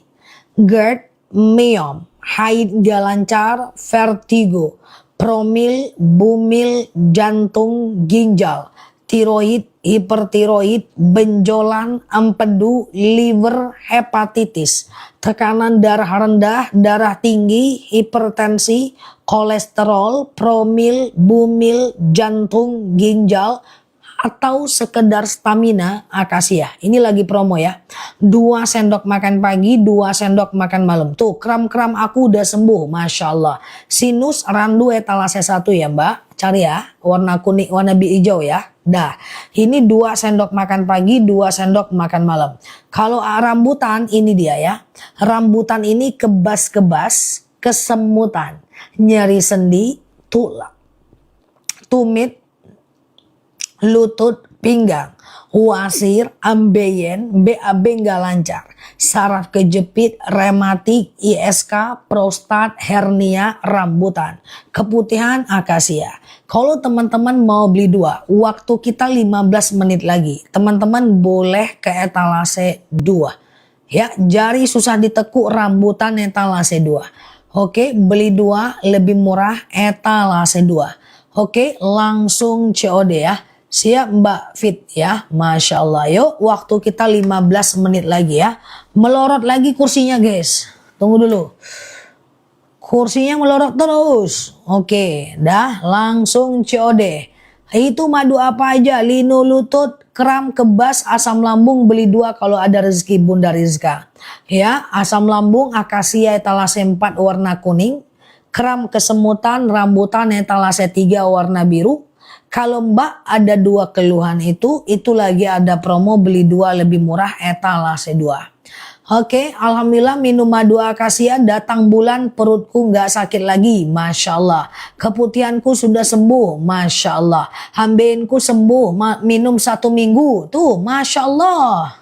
[SPEAKER 1] GERD, myom, haid gak lancar, vertigo, promil, bumil, jantung, ginjal, tiroid, hipertiroid, benjolan, empedu, liver, hepatitis, tekanan darah rendah, darah tinggi, hipertensi, kolesterol, promil, bumil, jantung, ginjal, atau sekedar stamina, akasia. Ini lagi promo ya. 2 sendok makan pagi, 2 sendok makan malam. Tuh kram-kram aku udah sembuh, Masya Allah. Sinus randu etalase 1 ya Mbak. Cari ya, warna kuning, warna hijau ya. Dah, ini 2 sendok makan pagi, 2 sendok makan malam. Kalau rambutan ini dia ya. Rambutan ini kebas-kebas, kesemutan, nyeri sendi, tulang, tumit, lutut, pinggang, wasir, ambeien, BAB nggak lancar, saraf kejepit, rematik, ISK, prostat, hernia, rambutan, keputihan, akasia. Kalau teman-teman mau beli 2, waktu kita 15 menit lagi, teman-teman boleh ke etalase 2. Ya, jari susah ditekuk, rambutan etalase 2. Oke, beli 2 lebih murah etalase 2. Oke, langsung COD ya. Siap Mbak Fit ya, Masya Allah. Yuk waktu kita 15 menit lagi ya. Melorot lagi kursinya guys. Tunggu dulu. Kursinya melorot terus. Oke, dah langsung COD. Itu madu apa aja? Lino lutut, kram, kebas, asam lambung, beli 2 kalau ada rezeki Bunda Rizka. Ya, asam lambung akasia etalase 4 warna kuning, kram kesemutan rambutan etalase 3 warna biru. Kalau Mbak ada 2 keluhan itu lagi ada promo beli 2 lebih murah etalase 2. Oke, alhamdulillah minum madu akasia datang bulan perutku nggak sakit lagi, masya Allah. Keputihanku sudah sembuh, masya Allah. Hambeinku sembuh, minum 1 minggu, tuh masya Allah.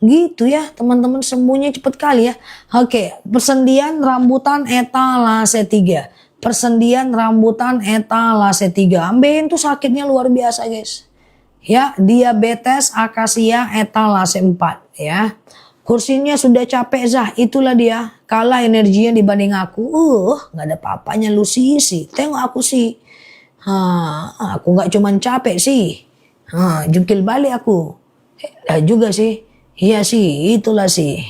[SPEAKER 1] Gitu ya teman-teman, sembuhnya cepet kali ya. Oke, persendian rambutan etalase 3. Persendian rambutan etalase 3. Ambeien tuh sakitnya luar biasa guys. Ya, diabetes akasia etalase 4 ya. Kursinya sudah capek Zah, itulah dia. Kalah energinya dibanding aku. Nggak ada apa-apanya lu sih. Tengok aku sih. Aku nggak cuman capek sih. Jungkil balik aku. Juga sih. Iya sih, itulah sih.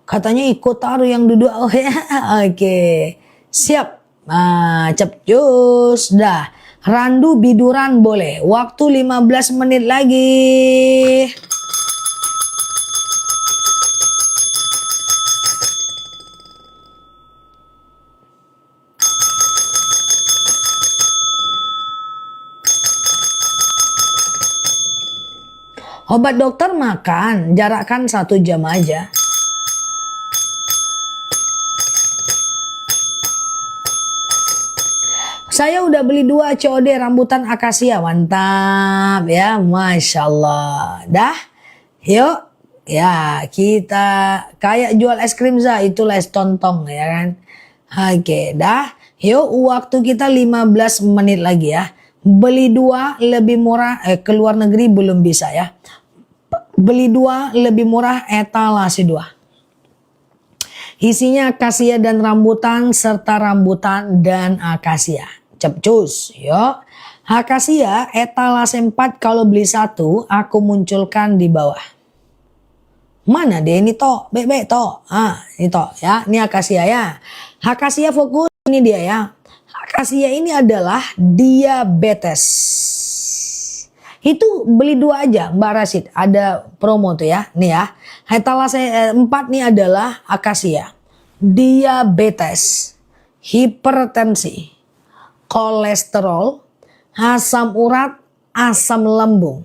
[SPEAKER 1] Katanya ikut taruh yang duduk. Oh ya, oke. Siap. Cepcus. Dah. Randu biduran boleh. Waktu 15 menit lagi. Obat dokter makan, jarakkan 1 jam aja. Saya udah beli 2 COD rambutan akasia, mantap ya, masya Allah. Dah, yuk ya kita kayak jual es krim Zah, itu les tontong ya kan. Oke, dah, yuk waktu kita 15 menit lagi ya. Beli 2 lebih murah, ke luar negeri belum bisa ya. Beli 2 lebih murah etalase 2. Isinya akasia dan rambutan serta rambutan dan akasia. Cepcus, yuk. Akasia etalase 4 kalau beli 1 aku munculkan di bawah. Mana deh ini toh, bebek toh. Ini toh ya, ini akasia ya. Akasia fokus, ini dia ya. Akasia ini adalah diabetes. Itu beli 2 aja Mbak Rasid, ada promo tuh ya. Nih ya, etalase 4 nih adalah akasia. Diabetes, hipertensi, kolesterol, asam urat, asam lambung,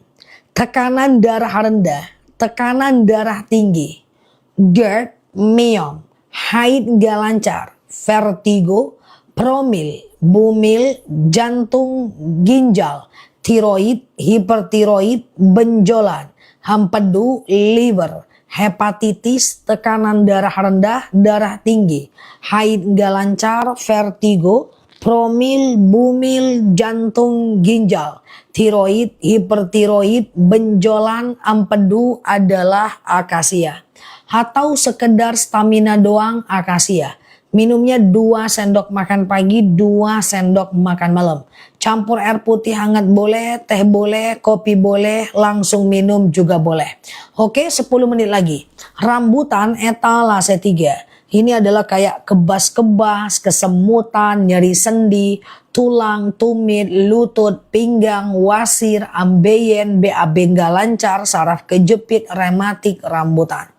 [SPEAKER 1] tekanan darah rendah, tekanan darah tinggi, GERD, myom, haid gak lancar, vertigo, promil, bumil, jantung, ginjal, tiroid, hipertiroid, benjolan, empedu, liver, hepatitis, tekanan darah rendah, darah tinggi, haid gak lancar, vertigo, promil, bumil, jantung, ginjal, tiroid, hipertiroid, benjolan, empedu adalah akasia. Atau sekedar stamina doang akasia. Minumnya 2 sendok makan pagi, 2 sendok makan malam. Campur air putih hangat boleh, teh boleh, kopi boleh, langsung minum juga boleh. Oke, 10 menit lagi. Rambutan etalase 3. Ini adalah kayak kebas-kebas, kesemutan, nyeri sendi, tulang, tumit, lutut, pinggang, wasir, ambeien, BAB nggak lancar, saraf kejepit, rematik, rambutan.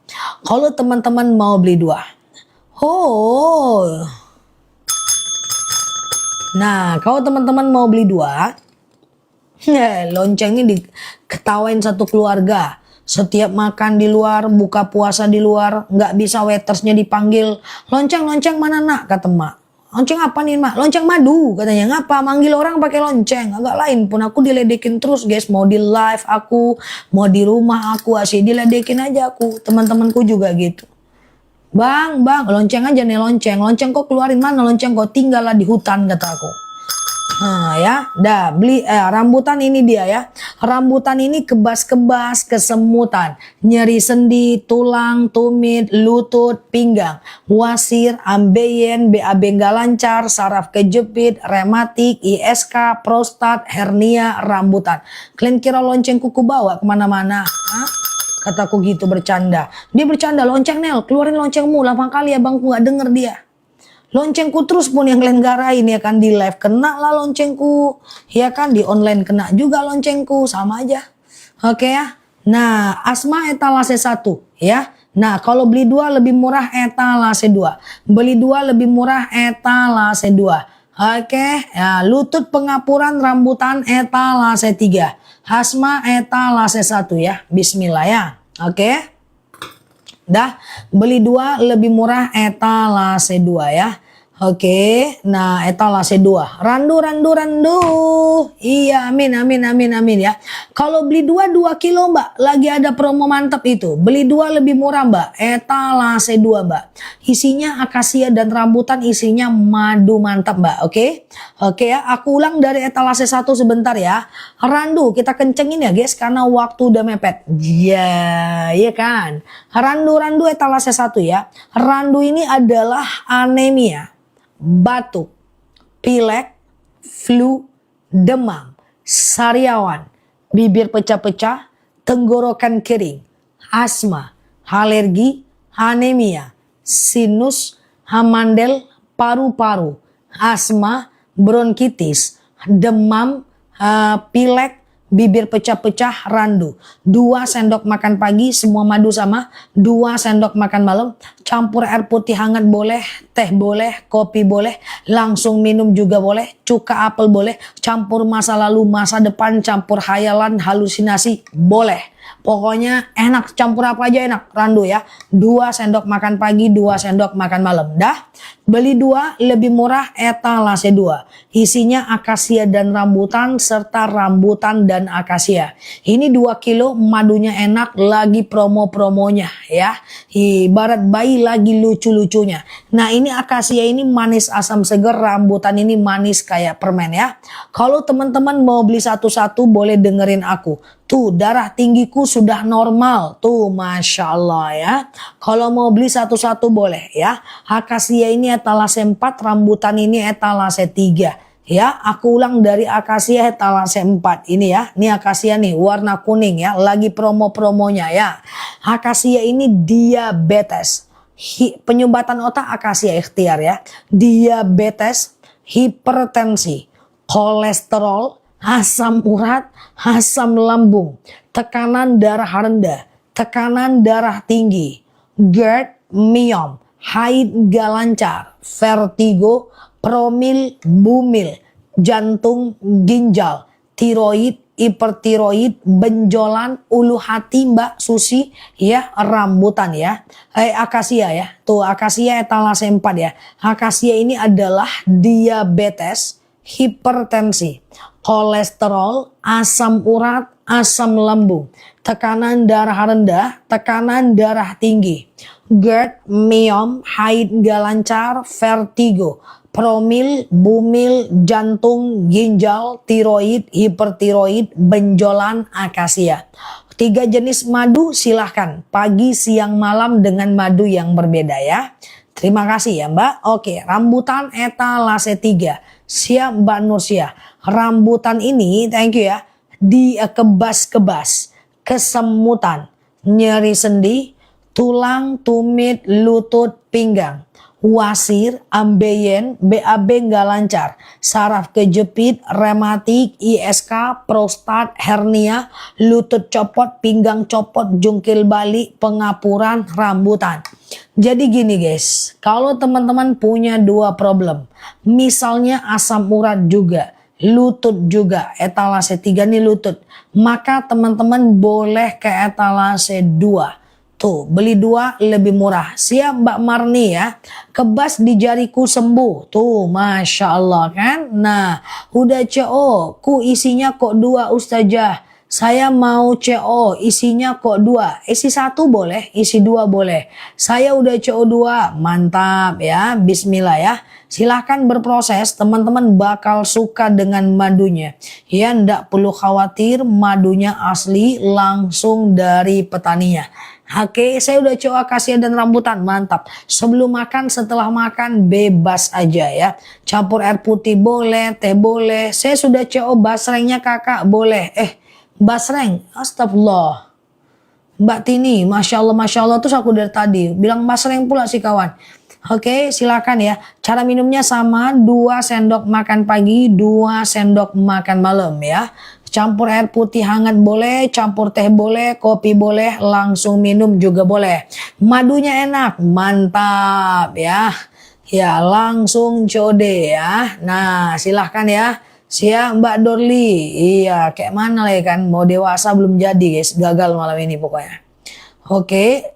[SPEAKER 1] Kalau teman-teman mau beli 2. Nah, kalau teman-teman mau beli 2, lonceng ini diketawain satu keluarga. Setiap makan di luar, buka puasa di luar, nggak bisa waitersnya dipanggil. Lonceng mana nak, kata mak. Lonceng apa nih mak? Lonceng madu katanya. Ngapa manggil orang pakai lonceng? Agak lain pun aku diledekin terus guys. Mau di live aku, mau di rumah aku, asyik diledekin aja aku. Teman-temanku juga gitu. Bang, lonceng aja nih lonceng. Lonceng kok keluarin mana lonceng kok, tinggal lah di hutan kata aku. Nah ya, dah beli rambutan ini dia ya. Rambutan ini kebas-kebas, kesemutan, nyeri sendi, tulang, tumit, lutut, pinggang, wasir, ambeien, BAB nggak lancar, saraf kejepit, rematik, ISK, prostat, hernia, rambutan. Kalian kira lonceng kuku bawa kemana-mana? Kataku gitu bercanda. Dia bercanda, lonceng Nel, keluarin loncengmu 8 kali ya bangku, nggak denger dia. Loncengku terus pun yang kalian garain ya kan, di live kena lah loncengku, ya kan, di online kena juga loncengku, sama aja. Oke ya. Nah, Asma etalase 1 ya. Nah, kalau beli 2 lebih murah etalase 2. Beli 2 lebih murah etalase 2. Oke, ya, lutut pengapuran rambutan etalase 3. Asma etalase 1 ya. Bismillah ya. Oke. Dah, beli 2 lebih murah etalase 2 ya. Oke, nah etalase 2. Randu, randu, randu. Iya, amin, amin, amin, amin ya. Kalau beli 2 kilo mbak, lagi ada promo mantap itu. Beli 2 lebih murah mbak, etalase 2 mbak. Isinya akasia dan rambutan, isinya madu mantap mbak, oke? Oke ya, aku ulang dari etalase 1 sebentar ya. Randu, kita kencengin ya guys, karena waktu udah mepet. Ya, iya kan? Randu, randu etalase 1 ya. Randu ini adalah anemia, batuk, pilek, flu, demam, sariawan, bibir pecah-pecah, tenggorokan kering, asma, alergi, anemia, sinus, hamandel, paru-paru, asma, bronkitis, demam, pilek, bibir pecah-pecah, randu. 2 sendok makan pagi, semua madu sama. 2 sendok makan malam. Campur air putih hangat boleh, teh boleh, kopi boleh, langsung minum juga boleh, cuka apel boleh, campur masa lalu, masa depan, campur hayalan, halusinasi boleh. Pokoknya enak, campur apa aja enak, randu ya. 2 sendok makan pagi, 2 sendok makan malam. Dah, beli 2 lebih murah etalase 2. Isinya akasia dan rambutan serta rambutan dan akasia. Ini 2 kilo, madunya enak, lagi promo-promonya ya. Ibarat bayi lagi lucu-lucunya. Nah, ini akasia ini manis asam seger, rambutan ini manis kayak permen ya. Kalau teman-teman mau beli satu-satu boleh dengerin aku. Tuh, darah tinggiku sudah normal. Tuh, Masya Allah ya. Kalau mau beli satu-satu boleh ya. Akasia ini etalase 4, rambutan ini etalase 3. Ya, aku ulang dari akasia etalase 4 ini ya. Ini akasia nih, warna kuning ya. Lagi promo-promonya ya. Akasia ini diabetes. Penyumbatan otak akasia ikhtiar ya. Diabetes, hipertensi, kolesterol, asam urat, asam lambung, tekanan darah rendah, tekanan darah tinggi, GERD, myom, haid gak lancar, vertigo, promil, bumil, jantung, ginjal, tiroid, hipertiroid, benjolan, ulu hati Mbak Susi ya, rambutan ya, akasia ya. Tuh, akasia etalase 4 ya. Akasia ini adalah diabetes, hipertensi, kolesterol, asam urat, asam lambung, tekanan darah rendah, tekanan darah tinggi, GERD, myom, haid gak lancar, vertigo, promil, bumil, jantung, ginjal, tiroid, hipertiroid, benjolan, akasia. 3 jenis madu silahkan, pagi, siang, malam dengan madu yang berbeda ya. Terima kasih ya Mbak. Oke, rambutan etalase 3. Siap Mbak Nursia. Rambutan ini, thank you ya, dikebas-kebas, kesemutan, nyeri sendi, tulang, tumit, lutut, pinggang, wasir, ambeien, BAB nggak lancar, saraf kejepit, rematik, ISK, prostat, hernia, lutut copot, pinggang copot, jungkir balik, pengapuran, rambutan. Jadi gini guys, kalau teman-teman punya 2 problem, misalnya asam urat juga, lutut juga, etalase 3 nih lutut, maka teman-teman boleh ke etalase 2. Tuh, beli 2 lebih murah. Siap Mbak Marni ya. Kebas di jariku sembuh. Tuh, Masya Allah kan. Nah, udah CO, ku isinya kok 2 Ustazah. Saya mau CO, isinya kok 2. Isi 1 boleh, isi 2 boleh. Saya udah CO 2, mantap ya. Bismillah ya. Silahkan berproses, teman-teman bakal suka dengan madunya. Ya, ndak perlu khawatir, madunya asli langsung dari petaninya. Oke, saya udah coba akasia dan rambutan, mantap. Sebelum makan, setelah makan, bebas aja ya. Campur air putih boleh, teh boleh. Saya sudah coba basrengnya kakak, boleh. Basreng, astagfirullah. Mbak Tini, Masya Allah, terus aku dari tadi bilang basreng pula sih kawan. Oke, silakan ya. Cara minumnya sama, 2 sendok makan pagi, 2 sendok makan malam ya. Campur air putih hangat boleh, campur teh boleh, kopi boleh, langsung minum juga boleh. Madunya enak, mantap ya. Ya, langsung code ya. Nah, silahkan ya. Siap Mbak Dorli. Iya, kayak mana lah ya kan. Mau dewasa belum jadi guys. Gagal malam ini pokoknya. Oke,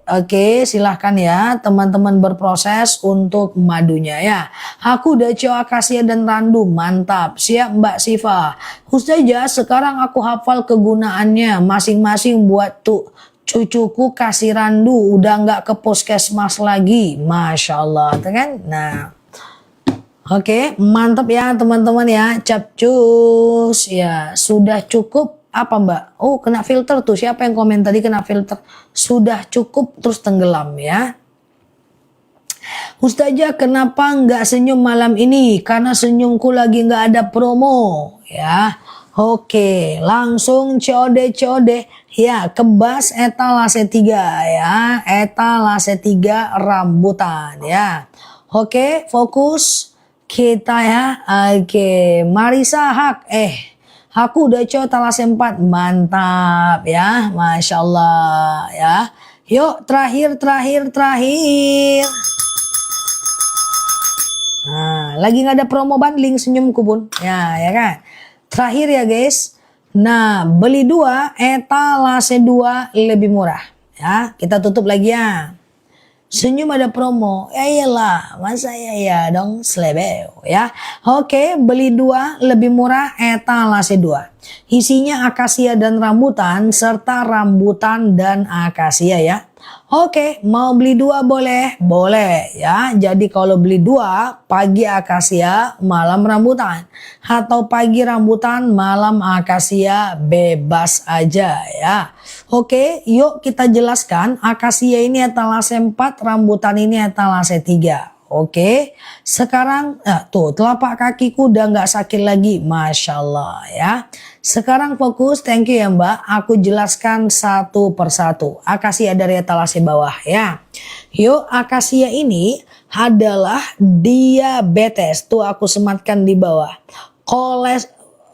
[SPEAKER 1] silahkan ya teman-teman berproses untuk madunya ya. Aku udah coba akasia dan randu, mantap. Siap Mbak Siva. Ustazah, sekarang aku hafal kegunaannya masing-masing buat tuh cucuku kasih randu, udah nggak ke puskesmas lagi. Masya Allah, kan? Nah. Oke, mantap ya teman-teman ya. Capcus ya, sudah cukup apa Mbak? Oh, kena filter tuh. Siapa yang komen tadi kena filter? Sudah cukup terus tenggelam ya. Ustazah, kenapa nggak senyum malam ini? Karena senyumku lagi nggak ada promo ya. Oke, langsung COD ya, kebas etalase 3 ya. Etalase 3 rambutan ya. Oke, fokus kita ya. Oke, Marisa Hak. Aku udah coba etalase 4. Mantap ya. Masya Allah ya. Yuk, terakhir. Nah, lagi nggak ada promo bundling senyumku bun. Ya kan. Terakhir ya guys. Nah, beli 2 etalase 2 lebih murah. Ya, kita tutup lagi ya. Senyum ada promo. Ya iyalah, masa ya dong slebeo ya. Oke, beli 2 lebih murah etalase 2. Isinya akasia dan rambutan serta rambutan dan akasia ya. Oke, mau beli 2 boleh? Boleh ya. Jadi kalau beli 2, pagi akasia, malam rambutan. Atau pagi rambutan, malam akasia, bebas aja ya. Oke, yuk kita jelaskan. Akasia ini etalase 4, rambutan ini etalase 3. Oke, sekarang tuh telapak kakiku udah nggak sakit lagi, Masya Allah ya. Sekarang fokus, thank you ya Mbak. Aku jelaskan satu persatu. Akasia dari etalase bawah ya. Yuk, akasia ini adalah diabetes. Tuh aku sematkan di bawah.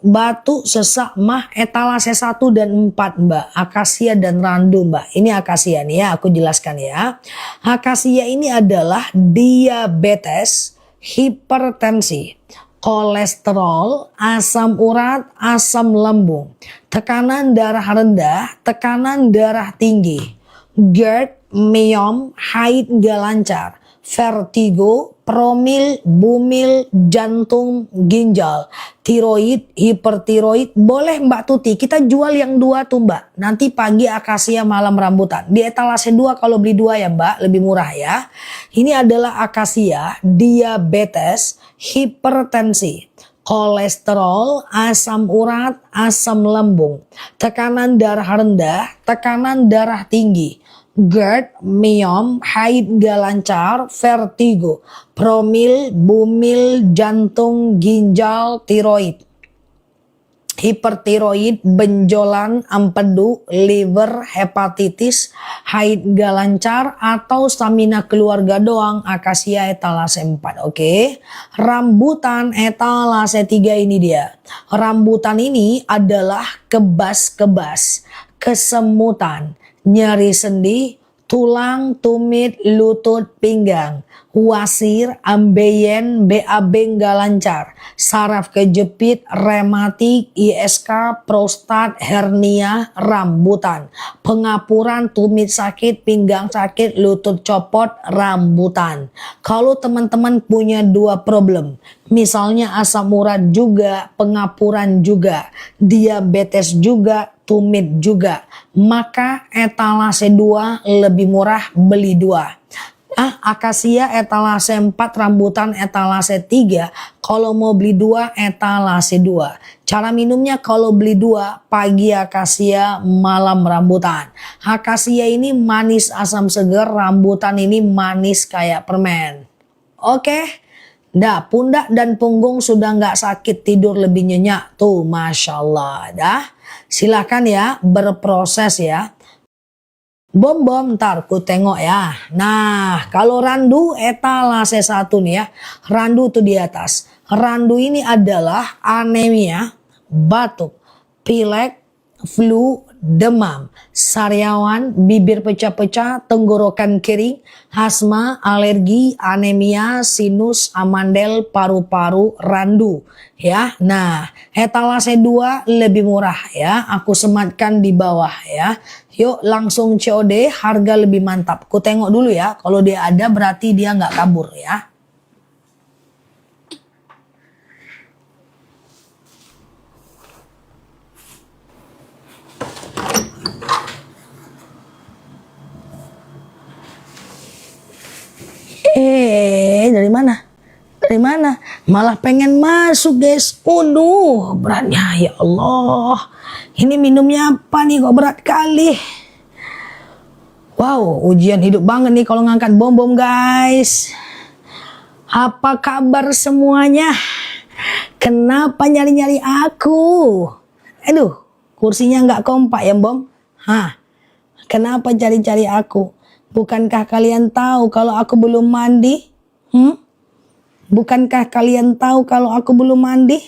[SPEAKER 1] Batu, sesak, mah, etalase 1 dan 4 Mbak. Akasia dan randu Mbak. Ini akasia nih ya, aku jelaskan ya. Akasia ini adalah diabetes, hipertensi, kolesterol, asam urat, asam lambung, tekanan darah rendah, tekanan darah tinggi, GERD, myom, haid gak lancar, vertigo, promil, bumil, jantung, ginjal, tiroid, hipertiroid. Boleh Mbak Tuti, kita jual yang 2 tuh Mbak. Nanti pagi akasia, malam rambutan. Di etalase 2 kalau beli 2 ya Mbak, lebih murah ya. Ini adalah akasia, diabetes, hipertensi, kolesterol, asam urat, asam lambung, tekanan darah rendah, tekanan darah tinggi, GERD, myom, haid gak lancar, vertigo, promil, bumil, jantung, ginjal, tiroid, hipertiroid, benjolan, empedu, liver, hepatitis, haid gak lancar, atau stamina keluarga doang, akasia etalase 4. Oke. Rambutan etalase 3 ini dia. Rambutan ini adalah kebas-kebas, kesemutan, nyeri sendi, tulang, tumit, lutut, pinggang, wasir, ambeien, BAB nggak lancar, saraf kejepit, rematik, ISK, prostat, hernia, rambutan, pengapuran, tumit sakit, pinggang sakit, lutut copot, rambutan. Kalau teman-teman punya 2 problem, misalnya asam urat juga, pengapuran juga, diabetes juga, tumit juga, maka etalase 2 lebih murah, beli 2. Akasia etalase 4, rambutan etalase 3. Kalau mau beli 2, etalase 2. Cara minumnya kalau beli 2, pagi akasia, malam rambutan. Akasia ini manis asam seger, rambutan ini manis kayak permen. Oke. Dah, pundak dan punggung sudah nggak sakit, tidur lebih nyenyak. Tuh, Masya Allah. Dah, silakan ya berproses ya. Bom ntar ku tengok ya. Nah, kalau randu etalase 1 nih ya. Randu tuh di atas. Randu ini adalah anemia, batuk, pilek, flu, demam, sariawan, bibir pecah-pecah, tenggorokan kering, asma, alergi, anemia, sinus, amandel, paru-paru, randu. Ya, nah etalase 2 lebih murah ya. Aku sematkan di bawah ya. Yuk langsung COD, harga lebih mantap. Ku tengok dulu ya. Kalau dia ada berarti dia nggak kabur ya. Dari mana? Dari mana? Malah pengen masuk guys. Waduh, beratnya ya Allah. Ini minumnya apa nih kok berat kali? Wow, ujian hidup banget nih kalau ngangkat bom-bom guys. Apa kabar semuanya? Kenapa nyari-nyari aku? Aduh, kursinya nggak kompak ya bom? Hah? Kenapa cari-cari aku? Bukankah kalian tahu kalau aku belum mandi? Bukankah kalian tahu kalau aku belum mandi?